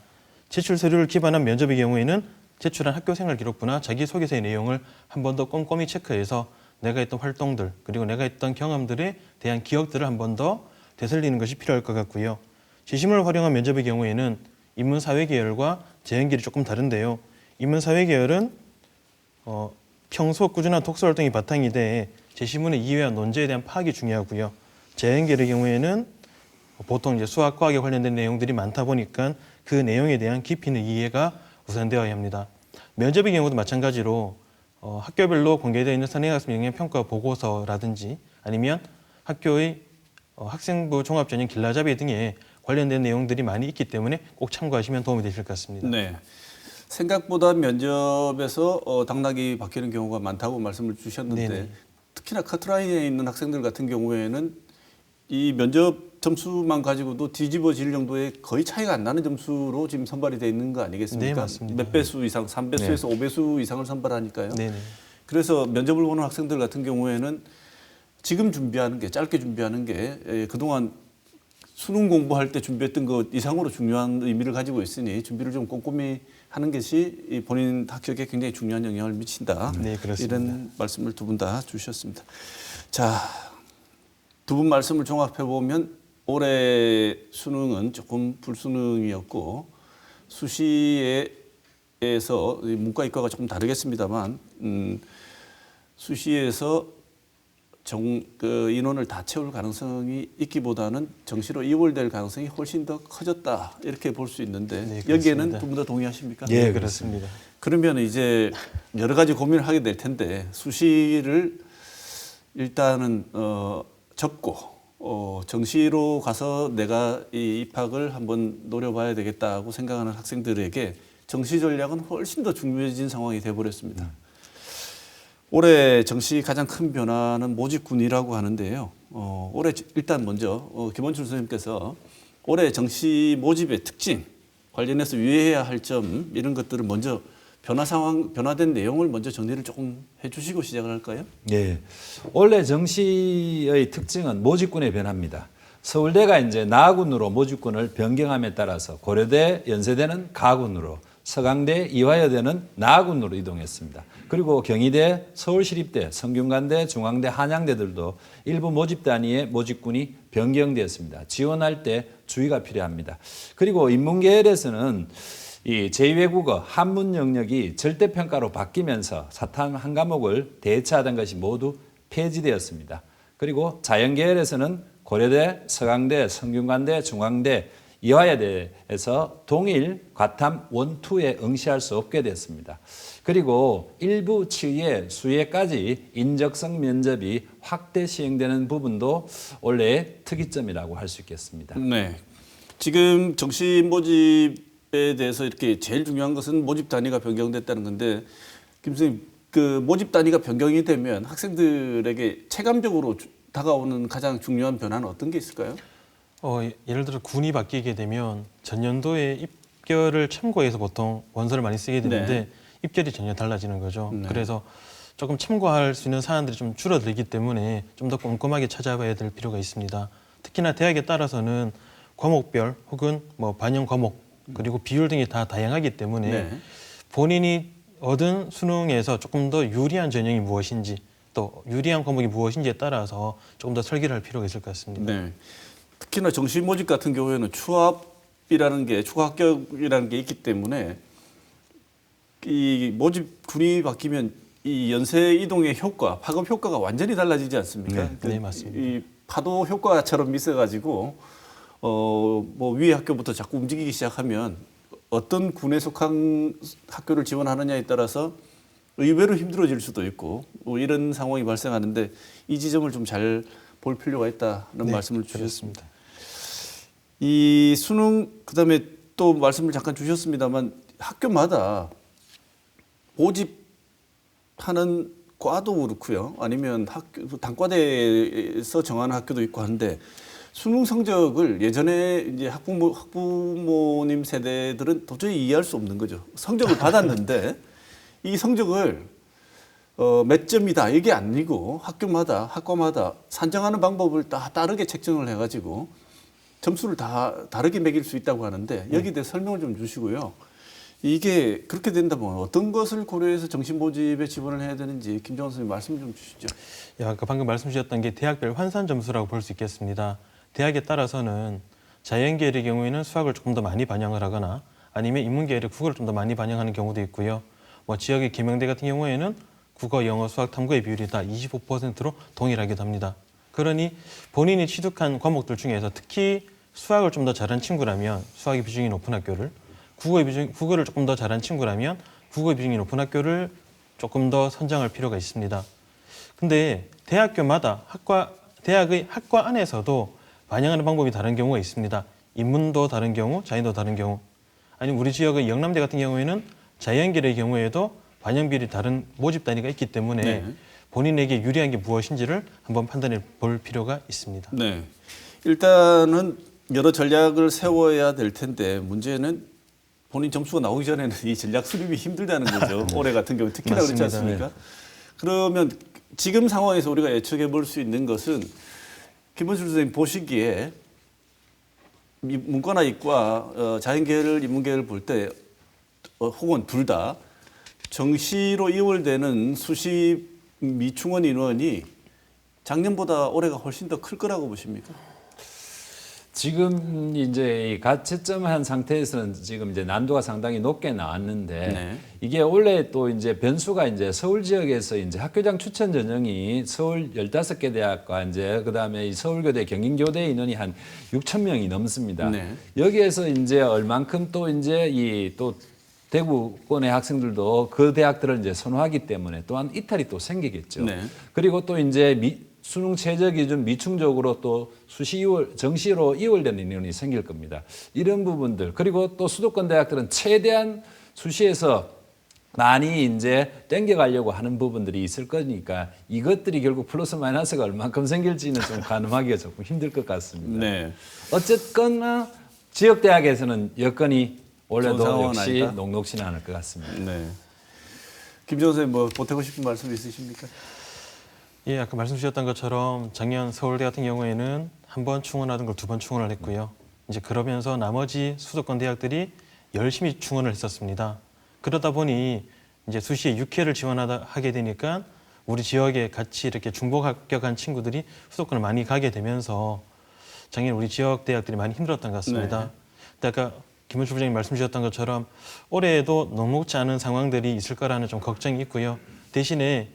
제출 서류를 기반한 면접의 경우에는 제출한 학교생활 기록부나 자기소개서의 내용을 한 번 더 꼼꼼히 체크해서 내가 했던 활동들 그리고 내가 했던 경험들에 대한 기억들을 한 번 더 되살리는 것이 필요할 것 같고요. 제시문을 활용한 면접의 경우에는 인문사회계열과 재연계열이 조금 다른데요. 인문사회계열은 평소 꾸준한 독서활동이 바탕이 돼 제시문의 이해와 논제에 대한 파악이 중요하고요. 재연계열의 경우에는 보통 이제 수학, 과학에 관련된 내용들이 많다 보니까 그 내용에 대한 깊이 있는 이해가 우선되어야 합니다. 면접의 경우도 마찬가지로 학교별로 공개되어 있는 선행학습 영향평가 보고서라든지 아니면 학교의 학생부 종합전형 길라잡이 등에 관련된 내용들이 많이 있기 때문에 꼭 참고하시면 도움이 되실 것 같습니다. 네. 생각보다 면접에서 당락이 바뀌는 경우가 많다고 말씀을 주셨는데 네네. 특히나 커트라인에 있는 학생들 같은 경우에는 이 면접 점수만 가지고도 뒤집어질 정도의 거의 차이가 안 나는 점수로 지금 선발이 돼 있는 거 아니겠습니까? 네, 맞습니다. 몇 배수 이상, 3배수에서 5배수 이상을 선발하니까요. 네네. 그래서 면접을 보는 학생들 같은 경우에는 지금 준비하는 게 짧게 준비하는 게 그동안 수능 공부할 때 준비했던 것 이상으로 중요한 의미를 가지고 있으니 준비를 좀 꼼꼼히 하는 것이 이 본인 합격에 굉장히 중요한 영향을 미친다. 네, 그렇습니다. 이런 말씀을 두 분 다 주셨습니다. 자, 두 분 말씀을 종합해 보면 올해 수능은 조금 불수능이었고 수시에서 문과 이과가 조금 다르겠습니다만 수시에서 인원을 다 채울 가능성이 있기보다는 정시로 이월될 가능성이 훨씬 더 커졌다 이렇게 볼 수 있는데 네, 여기에는 그렇습니다. 두 분 다 동의하십니까? 네, 그렇습니다. 그러면 이제 여러 가지 고민을 하게 될 텐데 수시를 일단은 접고 정시로 가서 내가 이 입학을 한번 노려봐야 되겠다고 생각하는 학생들에게 정시 전략은 훨씬 더 중요해진 상황이 돼버렸습니다. 올해 정시 가장 큰 변화는 모집군이라고 하는데요. 올해 일단 먼저 김원출 선생님께서 올해 정시 모집의 특징 관련해서 유의해야 할 점 이런 것들을 먼저 변화된 내용을 먼저 정리를 조금 해주시고 시작을 할까요? 예. 원래 정시의 특징은 모집군의 변화입니다. 서울대가 이제 나군으로 모집군을 변경함에 따라서 고려대, 연세대는 가군으로, 서강대, 이화여대는 나군으로 이동했습니다. 그리고 경희대, 서울시립대, 성균관대, 중앙대, 한양대들도 일부 모집 단위의 모집군이 변경되었습니다. 지원할 때 주의가 필요합니다. 그리고 인문계열에서는 이 제2외국어 한문 영역이 절대평가로 바뀌면서 사탐 한 과목을 대체하던 것이 모두 폐지되었습니다. 그리고 자연계열에서는 고려대, 서강대, 성균관대, 중앙대, 이화여대에서 동일 과탐 1, 2에 응시할 수 없게 됐습니다. 그리고 일부 치의 수혜까지 인적성 면접이 확대 시행되는 부분도 원래의 특이점이라고 할 수 있겠습니다. 네. 지금 정시 모집에 대해서 이렇게 제일 중요한 것은 모집 단위가 변경됐다는 건데 김 선생님 그 모집 단위가 변경이 되면 학생들에게 체감적으로 다가오는 가장 중요한 변화는 어떤 게 있을까요? 예를 들어 군이 바뀌게 되면 전년도에 입결을 참고해서 보통 원서를 많이 쓰게 되는데 네. 입결이 전혀 달라지는 거죠. 네. 그래서 조금 참고할 수 있는 사안들이 좀 줄어들기 때문에 좀 더 꼼꼼하게 찾아봐야 될 필요가 있습니다. 특히나 대학에 따라서는 과목별 혹은 뭐 반영 과목 그리고 비율 등이 다 다양하기 때문에 네. 본인이 얻은 수능에서 조금 더 유리한 전형이 무엇인지 또 유리한 과목이 무엇인지에 따라서 조금 더 설계를 할 필요가 있을 것 같습니다. 네. 특히나 정시 모집 같은 경우에는 추합이라는 게 추가 합격이라는 게 있기 때문에 이 모집 군이 바뀌면 이 연세 이동의 효과, 파급 효과가 완전히 달라지지 않습니까? 네, 네, 맞습니다. 이 파도 효과처럼 있어가지고 뭐 위의 학교부터 자꾸 움직이기 시작하면 어떤 군에 속한 학교를 지원하느냐에 따라서 의외로 힘들어질 수도 있고 뭐 이런 상황이 발생하는데 이 지점을 좀 잘 볼 필요가 있다는 네, 말씀을 주셨습니다. 그렇습니다. 이 수능 그다음에 또 말씀을 잠깐 주셨습니다만 학교마다 모집하는 과도 그렇고요. 아니면 학교 단과대에서 정하는 학교도 있고 한데 수능 성적을 예전에 이제 학부모님 세대들은 도저히 이해할 수 없는 거죠. 성적을 받았는데 이 성적을 몇 점이다 이게 아니고 학교마다 학과마다 산정하는 방법을 다 다르게 책정을 해가지고 점수를 다 다르게 매길 수 있다고 하는데 여기에 대해 설명을 좀 주시고요. 이게 그렇게 된다면 어떤 것을 고려해서 정시 모집에 지원을 해야 되는지 김정원 선생님 말씀 좀 주시죠. 아까 방금 말씀 주셨던 게 대학별 환산 점수라고 볼 수 있겠습니다. 대학에 따라서는 자연계열의 경우에는 수학을 조금 더 많이 반영을 하거나 아니면 인문계열의 국어를 좀 더 많이 반영하는 경우도 있고요. 뭐 지역의 계명대 같은 경우에는 국어, 영어, 수학, 탐구의 비율이 다 25%로 동일하기도 합니다. 그러니 본인이 취득한 과목들 중에서 특히 수학을 좀 더 잘한 친구라면 수학의 비중이 높은 학교를, 국어를 조금 더 잘한 친구라면 국어의 비중이 높은 학교를 조금 더 선정할 필요가 있습니다. 근데 대학교마다 대학의 학과 안에서도 반영하는 방법이 다른 경우가 있습니다. 인문도 다른 경우, 자연도 다른 경우. 아니면 우리 지역의 영남대 같은 경우에는 자연계의 경우에도 반영 비율이 다른 모집 단위가 있기 때문에 네. 본인에게 유리한 게 무엇인지를 한번 판단해 볼 필요가 있습니다. 네. 일단은 여러 전략을 세워야 될 텐데 문제는 본인 점수가 나오기 전에는 이 전략 수립이 힘들다는 거죠. 올해 같은 경우 특히나 그렇지 맞습니다. 않습니까? 그러면 지금 상황에서 우리가 예측해 볼 수 있는 것은 김원술 선생님 보시기에 문과나 이과, 자연계열, 인문계열 볼 때 혹은 둘 다 정시로 이월되는 수시 미충원 인원이 작년보다 올해가 훨씬 더 클 거라고 보십니까? 지금 이제 이 가채점한 상태에서는 지금 이제 난도가 상당히 높게 나왔는데 네. 이게 원래 또 이제 변수가 이제 서울 지역에서 이제 학교장 추천 전형이 서울 15개 대학과 이제 그다음에 이 서울교대 경인교대 인원이 한 6천 명이 넘습니다. 네. 여기에서 이제 얼만큼 또 이제 이 또 대구권의 학생들도 그 대학들을 이제 선호하기 때문에 또한 이탈이 또 생기겠죠. 네. 그리고 또 이제 수능 최저 기준 미충족으로 또 정시로 이월되는 인원이 생길 겁니다. 이런 부분들 그리고 또 수도권 대학들은 최대한 수시에서 많이 이제 땡겨가려고 하는 부분들이 있을 거니까 이것들이 결국 플러스 마이너스가 얼만큼 생길지는 좀 가늠하기가 조금 힘들 것 같습니다. 네. 어쨌거나 지역 대학에서는 여건이 올해도 좋은 상황은 역시 아니다. 녹록지는 않을 것 같습니다. 네. 김정은 선생님 뭐 보태고 싶은 말씀 있으십니까? 예, 아까 말씀 주셨던 것처럼 작년 서울대 같은 경우에는 한 번 충원하던 걸 두 번 충원을 했고요. 이제 그러면서 나머지 수도권 대학들이 열심히 충원을 했었습니다. 그러다 보니 이제 수시에 6회를 지원하게 되니까 우리 지역에 같이 이렇게 중복 합격한 친구들이 수도권을 많이 가게 되면서 작년 우리 지역 대학들이 많이 힘들었던 것 같습니다. 네. 근데 아까 김원출 부장님 말씀 주셨던 것처럼 올해에도 녹록지 않은 상황들이 있을 거라는 좀 걱정이 있고요. 대신에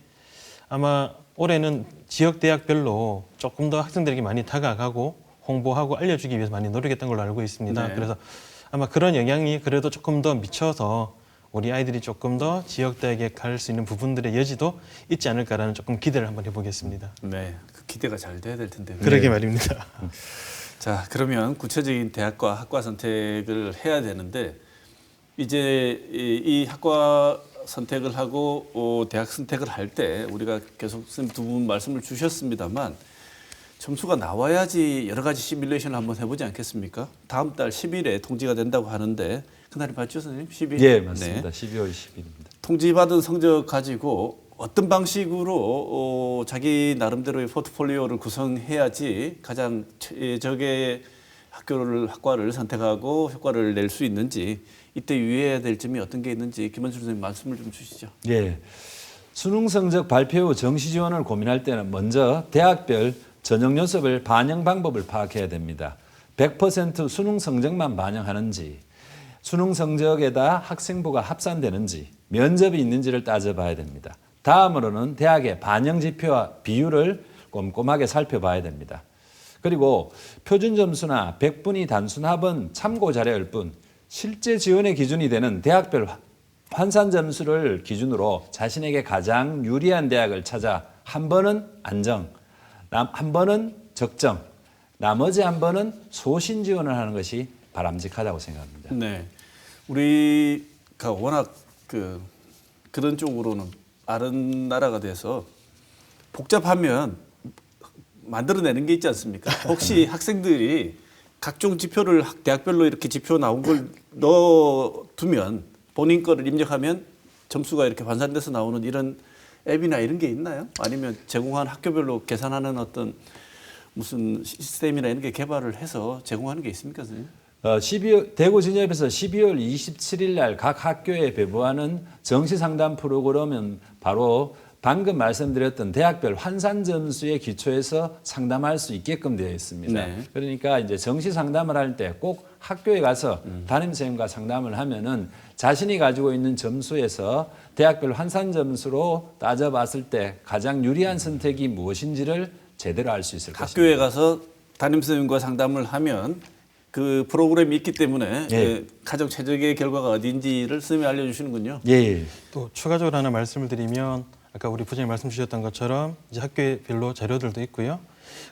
아마 올해는 지역 대학별로 조금 더 학생들에게 많이 다가가고 홍보하고 알려주기 위해서 많이 노력했던 걸로 알고 있습니다. 네. 그래서 아마 그런 영향이 그래도 조금 더 미쳐서 우리 아이들이 조금 더 지역 대학에 갈 수 있는 부분들의 여지도 있지 않을까라는 조금 기대를 한번 해보겠습니다. 네. 그 기대가 잘 돼야 될 텐데. 그러게 말입니다. 자, 그러면 구체적인 대학과 학과 선택을 해야 되는데 이제 이 학과 선택을 하고 대학 선택을 할 때 우리가 계속 두 분 말씀을 주셨습니다만 점수가 나와야지 여러 가지 시뮬레이션을 한번 해보지 않겠습니까? 다음 달 10일에 통지가 된다고 하는데 그날이 맞죠, 선생님? 10일? 예, 맞습니다. 네. 12월 10일입니다. 통지받은 통지받은 성적 가지고 어떤 방식으로 자기 나름대로의 포트폴리오를 구성해야지 가장 최적의 학과를 선택하고 효과를 낼 수 있는지 이때 유의해야 될 점이 어떤 게 있는지 김원술 선생님 말씀을 좀 주시죠. 예. 수능 성적 발표 후 정시 지원을 고민할 때는 먼저 대학별 전형 요소별 반영 방법을 파악해야 됩니다. 100% 수능 성적만 반영하는지, 수능 성적에다 학생부가 합산되는지, 면접이 있는지를 따져봐야 됩니다. 다음으로는 대학의 반영 지표와 비율을 꼼꼼하게 살펴봐야 됩니다. 그리고 표준 점수나 100분위 단순 합은 참고 자료일 뿐 실제 지원의 기준이 되는 대학별 환산 점수를 기준으로 자신에게 가장 유리한 대학을 찾아 한 번은 안정, 한 번은 적정, 나머지 한 번은 소신 지원을 하는 것이 바람직하다고 생각합니다. 네, 우리가 워낙 그런 쪽으로는 아는 나라가 돼서 복잡하면 만들어내는 게 있지 않습니까? 혹시 학생들이 각종 지표를 대학별로 이렇게 지표 나온 걸 넣어두면 본인 거를 입력하면 점수가 이렇게 환산돼서 나오는 이런 앱이나 이런 게 있나요? 아니면 제공한 학교별로 계산하는 어떤 무슨 시스템이나 이런 게 개발을 해서 제공하는 게 있습니까, 선생님? 대구 진협에서 12월 27일 날 각 학교에 배부하는 정시 상담 프로그램은 바로 방금 말씀드렸던 대학별 환산 점수에 기초해서 상담할 수 있게끔 되어 있습니다. 네. 그러니까 이제 정시 상담을 할 때 꼭 학교에 가서 담임 선생님과 상담을 하면은 자신이 가지고 있는 점수에서 대학별 환산 점수로 따져봤을 때 가장 유리한 선택이 무엇인지를 제대로 알 수 있을 것입니다. 학교에 가서 담임 선생님과 상담을 하면 그 프로그램이 있기 때문에 예. 가장 최적의 결과가 어디인지를 선생님이 알려주시는군요. 예. 또 추가적으로 하나 말씀을 드리면 아까 우리 부장님 말씀 주셨던 것처럼 이제 학교별로 자료들도 있고요.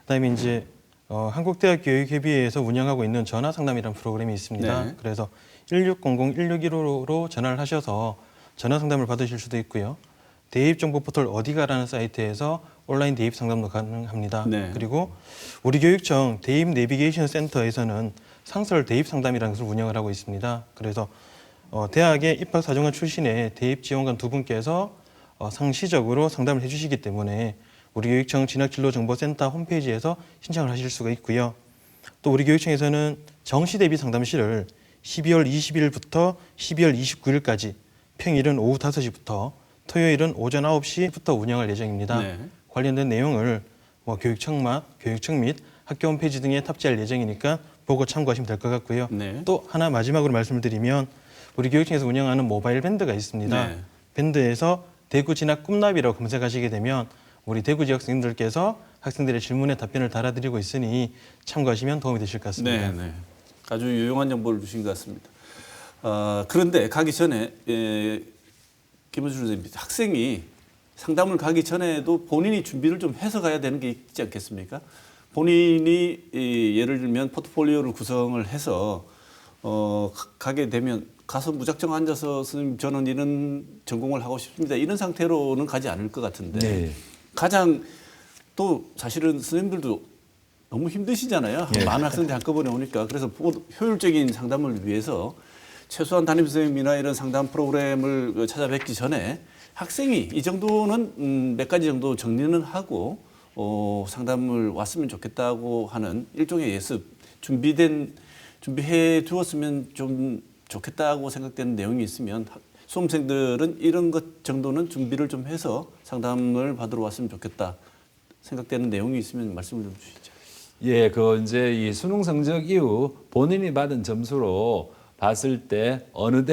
그다음에 이제 한국대학교육협의회에서 운영하고 있는 전화 상담이라는 프로그램이 있습니다. 네. 그래서 1600-1615로 전화를 하셔서 전화 상담을 받으실 수도 있고요. 대입정보 포털 어디가라는 사이트에서 온라인 대입 상담도 가능합니다. 네. 그리고 우리 교육청 대입 내비게이션 센터에서는 상설 대입 상담이라는 것을 운영을 하고 있습니다. 그래서 대학의 입학사정관 출신의 대입 지원관 두 분께서 상시적으로 상담을 해주시기 때문에 우리 교육청 진학진로정보센터 홈페이지에서 신청을 하실 수가 있고요. 또 우리 교육청에서는 정시 대비 상담실을 12월 20일부터 12월 29일까지 평일은 오후 5시부터 토요일은 오전 9시부터 운영할 예정입니다. 네. 관련된 내용을 교육청 및 학교 홈페이지 등에 탑재할 예정이니까 보고 참고하시면 될 것 같고요. 네. 또 하나 마지막으로 말씀을 드리면 우리 교육청에서 운영하는 모바일 밴드가 있습니다. 네. 밴드에서 대구 진학 꿈나비라고 검색하시게 되면 우리 대구 지역 학생들께서 학생들의 질문에 답변을 달아드리고 있으니 참고하시면 도움이 되실 것 같습니다. 네, 네. 아주 유용한 정보를 주신 것 같습니다. 그런데 가기 전에 김원준 선생님, 학생이 상담을 가기 전에도 본인이 준비를 좀 해서 가야 되는 게 있지 않겠습니까? 본인이 예를 들면 포트폴리오를 구성을 해서 가게 되면 가서 무작정 앉아서 선생님 저는 이런 전공을 하고 싶습니다. 이런 상태로는 가지 않을 것 같은데 네. 가장 또 사실은 선생님들도 너무 힘드시잖아요. 예. 많은 학생들이 한꺼번에 오니까. 그래서 효율적인 상담을 위해서 최소한 담임 선생님이나 이런 상담 프로그램을 찾아뵙기 전에 학생이 이 정도는 몇 가지 정도 정리는 하고 상담을 왔으면 좋겠다고 하는 일종의 예습, 준비해 두었으면 좀 좋겠다고 생각되는 내용이 있으면 수험생들은 이런 것 정도는 준비를 좀 해서 상담을 받으러 왔으면 좋겠다 생각되는 내용이 있으면 말씀을 좀 주시죠. 예, 이제 이 수능 성적 이후 본인이 받은 점수로 봤을 때 어느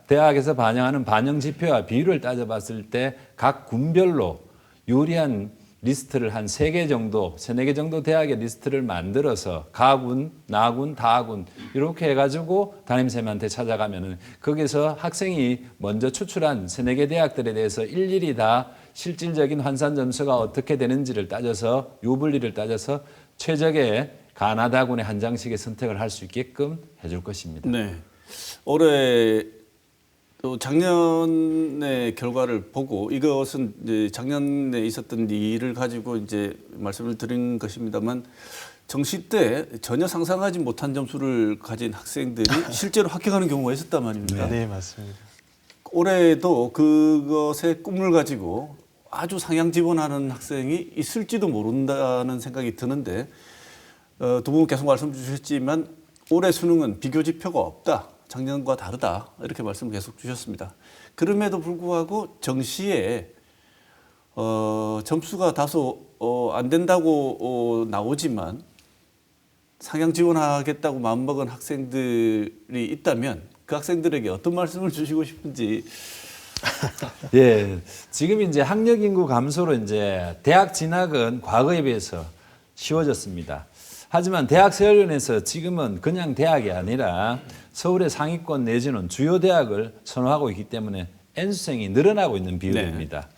대학에서 반영하는 반영 지표와 비율을 따져봤을 때 각 군별로 유리한 리스트를 한 3개 정도, 4개 정도 대학의 리스트를 만들어서 가군, 나군, 다군 이렇게 해가지고 담임쌤한테 찾아가면은 거기서 학생이 먼저 추출한 4개 대학들에 대해서 일일이 다 실질적인 환산 점수가 어떻게 되는지를 따져서 유불리를 따져서 최적의 가나다군의 한 장씩의 선택을 할 수 있게끔 해줄 것입니다. 네. 올해 또 작년의 결과를 보고 이것은 이제 작년에 있었던 일을 가지고 이제 말씀을 드린 것입니다만 정시 때 전혀 상상하지 못한 점수를 가진 학생들이 실제로 합격하는 경우가 있었단 말입니다. 네, 맞습니다. 올해도 그것의 꿈을 가지고 아주 상향 지원하는 학생이 있을지도 모른다는 생각이 드는데 두 분 계속 말씀 주셨지만 올해 수능은 비교 지표가 없다. 작년과 다르다. 이렇게 말씀을 계속 주셨습니다. 그럼에도 불구하고 정시에 점수가 다소 안 된다고 나오지만 상향 지원하겠다고 마음먹은 학생들이 있다면 그 학생들에게 어떤 말씀을 주시고 싶은지. 예, 지금 이제 학력 인구 감소로 이제 대학 진학은 과거에 비해서 쉬워졌습니다. 하지만 대학서열위원회에서 지금은 그냥 대학이 아니라 서울의 상위권 내지는 주요 대학을 선호하고 있기 때문에 N수생이 늘어나고 있는 비율입니다.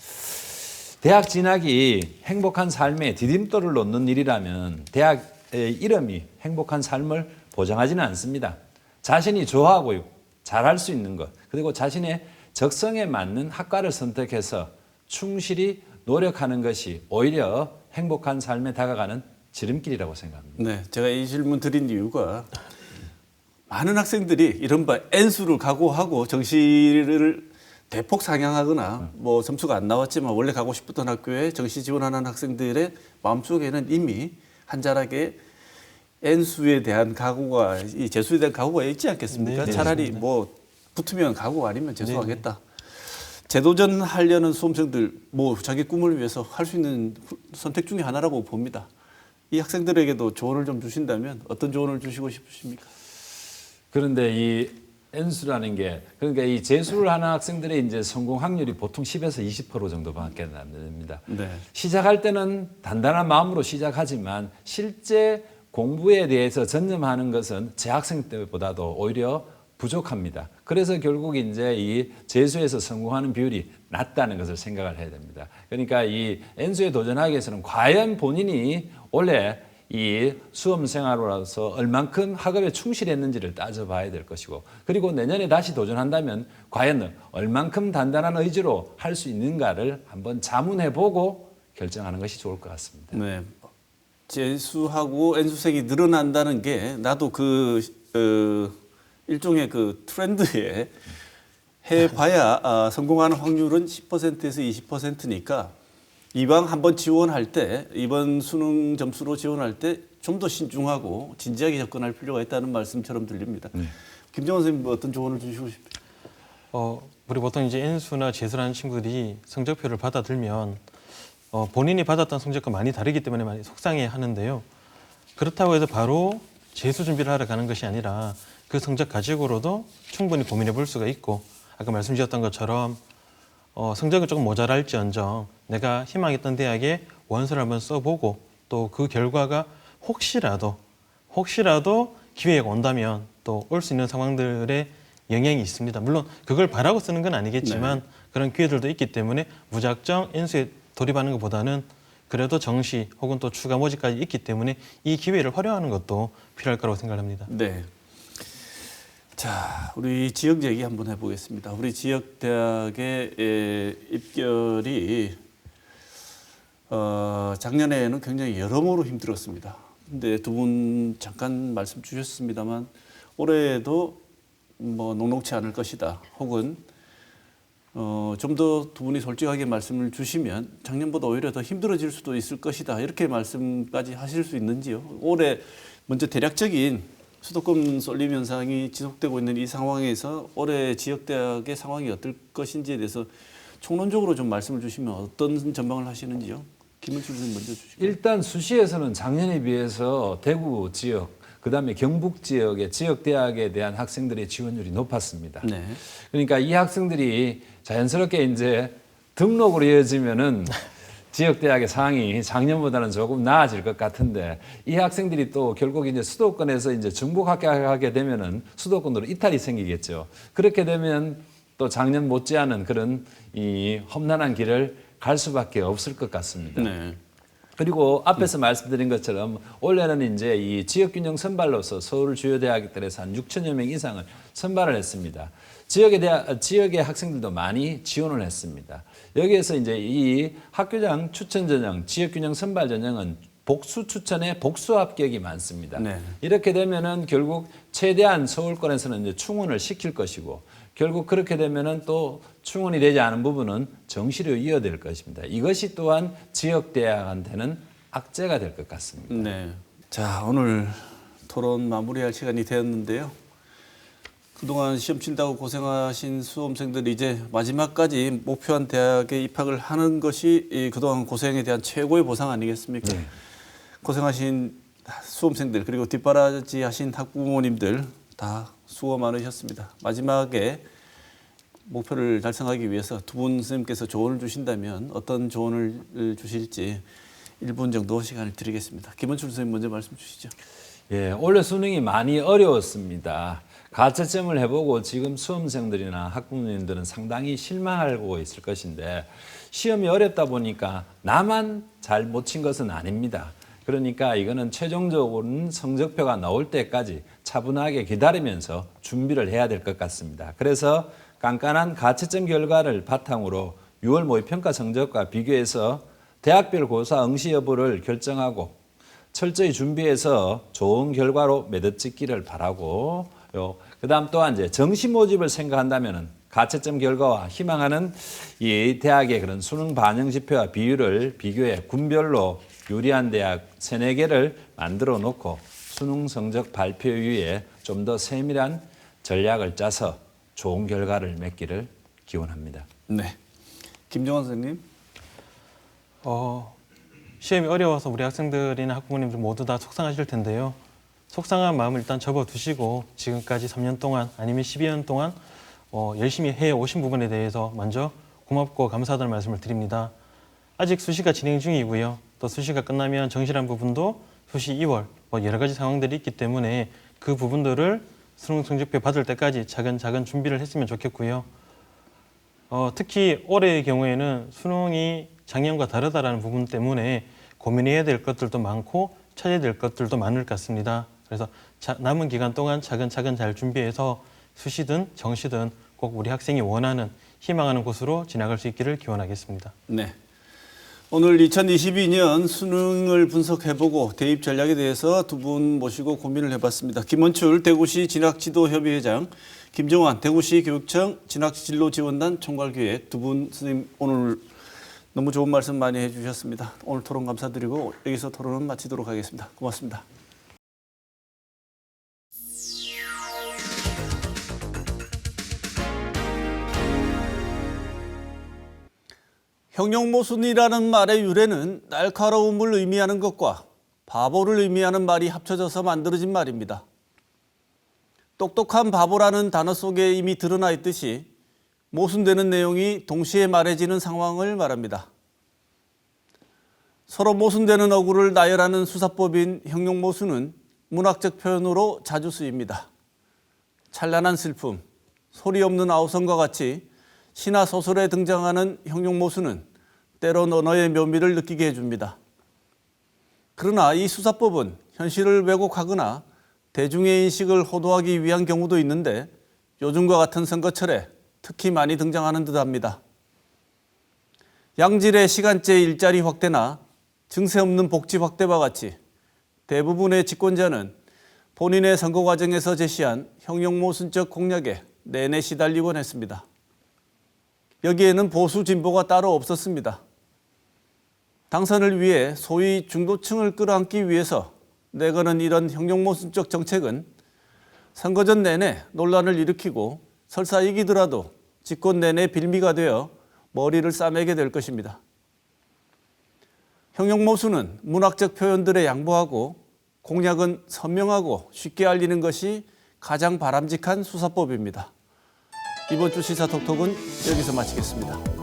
대학 진학이 행복한 삶에 디딤돌을 놓는 일이라면 대학의 이름이 행복한 삶을 보장하지는 않습니다. 자신이 좋아하고 잘할 수 있는 것, 그리고 자신의 적성에 맞는 학과를 선택해서 충실히 노력하는 것이 오히려 행복한 삶에 다가가는 지름길이라고 생각합니다. 네, 제가 이 질문 드린 이유가 많은 학생들이 이른바 N수를 각오하고 정시를 대폭 상향하거나 뭐 점수가 안 나왔지만 원래 가고 싶었던 학교에 정시 지원하는 학생들의 마음속에는 이미 한 자락에 N수에 대한 각오가, 이 재수에 대한 각오가 있지 않겠습니까? 네, 차라리 맞습니다. 뭐 붙으면 가고 아니면 재수하겠다. 재도전 하려는 수험생들 뭐 자기 꿈을 위해서 할 수 있는 선택 중에 하나라고 봅니다. 이 학생들에게도 조언을 좀 주신다면 어떤 조언을 주시고 싶으십니까? 그런데 이 N수라는 게, 그러니까 이 재수를 하는 학생들의 이제 성공 확률이 보통 10에서 20% 정도밖에 안 됩니다. 네. 시작할 때는 단단한 마음으로 시작하지만 실제 공부에 대해서 전념하는 것은 재학생 때보다도 오히려 부족합니다. 그래서 결국 이제 이 재수에서 성공하는 비율이 낮다는 것을 생각을 해야 됩니다. 그러니까 이 N수에 도전하기 위해서는 과연 본인이 원래 이 수험 생활로서 얼만큼 학업에 충실했는지를 따져봐야 될 것이고, 그리고 내년에 다시 도전한다면 과연 얼만큼 단단한 의지로 할 수 있는가를 한번 자문해보고 결정하는 것이 좋을 것 같습니다. 네. 재수하고 N수생이 늘어난다는 게 나도 일종의 그 트렌드에 해봐야 성공하는 확률은 10%에서 20%니까 이왕 한번 지원할 때, 이번 수능 점수로 지원할 때 좀 더 신중하고 진지하게 접근할 필요가 있다는 말씀처럼 들립니다. 김정원 선생님 어떤 조언을 주시고 싶어요? 우리 보통 이제 N수나 재수라는 친구들이 성적표를 받아들면 본인이 받았던 성적과 많이 다르기 때문에 많이 속상해 하는데요. 그렇다고 해서 바로 재수 준비를 하러 가는 것이 아니라 그 성적 가지고로도 충분히 고민해 볼 수가 있고, 아까 말씀 주셨던 것처럼 성적은 조금 모자랄지언정 내가 희망했던 대학에 원서를 한번 써보고 또 그 결과가 혹시라도 기회가 온다면 또 올 수 있는 상황들의 영향이 있습니다. 물론 그걸 바라고 쓰는 건 아니겠지만 그런 기회들도 있기 때문에 무작정 N수에 돌입하는 것보다는 그래도 정시 혹은 또 추가 모집까지 있기 때문에 이 기회를 활용하는 것도 필요할 거라고 생각합니다. 네. 자, 우리 지역 얘기 한번 해보겠습니다. 우리 지역 대학의 입결이 작년에는 굉장히 여러모로 힘들었습니다. 근데 두 분 잠깐 말씀 주셨습니다만 올해도 뭐 녹록치 않을 것이다. 혹은 좀 더 두 분이 솔직하게 말씀을 주시면 작년보다 오히려 더 힘들어질 수도 있을 것이다. 이렇게 말씀까지 하실 수 있는지요? 올해 먼저 대략적인 수도권 쏠림 현상이 지속되고 있는 이 상황에서 올해 지역대학의 상황이 어떨 것인지에 대해서 총론적으로 좀 말씀을 주시면 어떤 전망을 하시는지요? 김은출 선생님 먼저 주시죠. 일단 수시에서는 작년에 비해서 대구 지역, 그다음에 경북 지역의 지역 대학에 대한 학생들의 지원율이 높았습니다. 네. 그러니까 이 학생들이 자연스럽게 이제 등록으로 이어지면은 지역 대학의 상황이 작년보다는 조금 나아질 것 같은데, 이 학생들이 또 결국 이제 수도권에서 이제 중복 합격하게 되면은 수도권으로 이탈이 생기겠죠. 그렇게 되면 또 작년 못지않은 그런 이 험난한 길을 갈 수밖에 없을 것 같습니다. 네. 그리고 앞에서 말씀드린 것처럼 올해는 이제 이 지역균형 선발로서 서울 주요 대학들에서 한 6천여 명 이상을 선발을 했습니다. 지역의 학생들도 많이 지원을 했습니다. 여기에서 이제 이 학교장 추천 전형, 지역균형 선발 전형은 복수 추천에 복수 합격이 많습니다. 네. 이렇게 되면은 결국 최대한 서울권에서는 이제 충원을 시킬 것이고, 결국 그렇게 되면은 또 충원이 되지 않은 부분은 정시로 이어질 것입니다. 이것이 또한 지역 대학한테는 악재가 될 것 같습니다. 네. 자, 오늘 토론 마무리할 시간이 되었는데요. 그동안 시험 친다고 고생하신 수험생들이 이제 마지막까지 목표한 대학에 입학을 하는 것이 이 그동안 고생에 대한 최고의 보상 아니겠습니까? 네. 고생하신 수험생들 그리고 뒷바라지하신 학부모님들 다 수고 많으셨습니다. 마지막에 목표를 달성하기 위해서 두 분 선생님께서 조언을 주신다면 어떤 조언을 주실지 1분 정도 시간을 드리겠습니다. 김원출 선생님 먼저 말씀 주시죠. 예, 올해 수능이 많이 어려웠습니다. 가채점을 해보고 지금 수험생들이나 학부모님들은 상당히 실망하고 있을 것인데, 시험이 어렵다 보니까 나만 잘 못 친 것은 아닙니다. 그러니까 이거는 최종적으로는 성적표가 나올 때까지 차분하게 기다리면서 준비를 해야 될 것 같습니다. 그래서 깐깐한 가채점 결과를 바탕으로 6월 모의평가 성적과 비교해서 대학별 고사 응시 여부를 결정하고 철저히 준비해서 좋은 결과로 매듭짓기를 바라고, 그다음 또한 이제 정시 모집을 생각한다면은 가채점 결과와 희망하는 이 대학의 그런 수능 반영 지표와 비율을 비교해 군별로 유리한 대학 3-4개를 만들어 놓고 수능 성적 발표 이후에 좀 더 세밀한 전략을 짜서 좋은 결과를 맺기를 기원합니다. 네. 김정원 선생님. 시험이 어려워서 우리 학생들이나 학부모님들 모두 다 속상하실 텐데요. 속상한 마음을 일단 접어두시고 지금까지 3년 동안 아니면 12년 동안 열심히 해오신 부분에 대해서 먼저 고맙고 감사하다는 말씀을 드립니다. 아직 수시가 진행 중이고요. 또 수시가 끝나면 정시란 부분도 수시 2월 뭐 여러 가지 상황들이 있기 때문에 그 부분들을 수능 성적표 받을 때까지 차근차근 준비를 했으면 좋겠고요. 특히 올해의 경우에는 수능이 작년과 다르다라는 부분 때문에 고민해야 될 것들도 많고 찾아야 될 것들도 많을 것 같습니다. 그래서 남은 기간 동안 차근차근 잘 준비해서 수시든 정시든 꼭 우리 학생이 원하는, 희망하는 곳으로 지나갈 수 있기를 기원하겠습니다. 네. 오늘 2022년 수능을 분석해보고 대입 전략에 대해서 두 분 모시고 고민을 해봤습니다. 김원출 대구시 진학지도협의회장, 김정환 대구시 교육청 진학진로지원단 총괄기획, 두 분 선생님 오늘 너무 좋은 말씀 많이 해주셨습니다. 오늘 토론 감사드리고 여기서 토론은 마치도록 하겠습니다. 고맙습니다. 형용모순이라는 말의 유래는 날카로움을 의미하는 것과 바보를 의미하는 말이 합쳐져서 만들어진 말입니다. 똑똑한 바보라는 단어 속에 이미 드러나 있듯이 모순되는 내용이 동시에 말해지는 상황을 말합니다. 서로 모순되는 어구를 나열하는 수사법인 형용모순은 문학적 표현으로 자주 쓰입니다. 찬란한 슬픔, 소리 없는 아우성과 같이 시나 소설에 등장하는 형용모순은 때론 언어의 묘미를 느끼게 해줍니다. 그러나 이 수사법은 현실을 왜곡하거나 대중의 인식을 호도하기 위한 경우도 있는데 요즘과 같은 선거철에 특히 많이 등장하는 듯합니다. 양질의 시간제 일자리 확대나 증세 없는 복지 확대와 같이 대부분의 집권자는 본인의 선거 과정에서 제시한 형용모순적 공약에 내내 시달리곤 했습니다. 여기에는 보수 진보가 따로 없었습니다. 당선을 위해 소위 중도층을 끌어안기 위해서 내거는 이런 형용모순적 정책은 선거 전 내내 논란을 일으키고 설사 이기더라도 집권 내내 빌미가 되어 머리를 싸매게 될 것입니다. 형용모순은 문학적 표현들에 양보하고 공약은 선명하고 쉽게 알리는 것이 가장 바람직한 수사법입니다. 이번 주 시사톡톡은 여기서 마치겠습니다.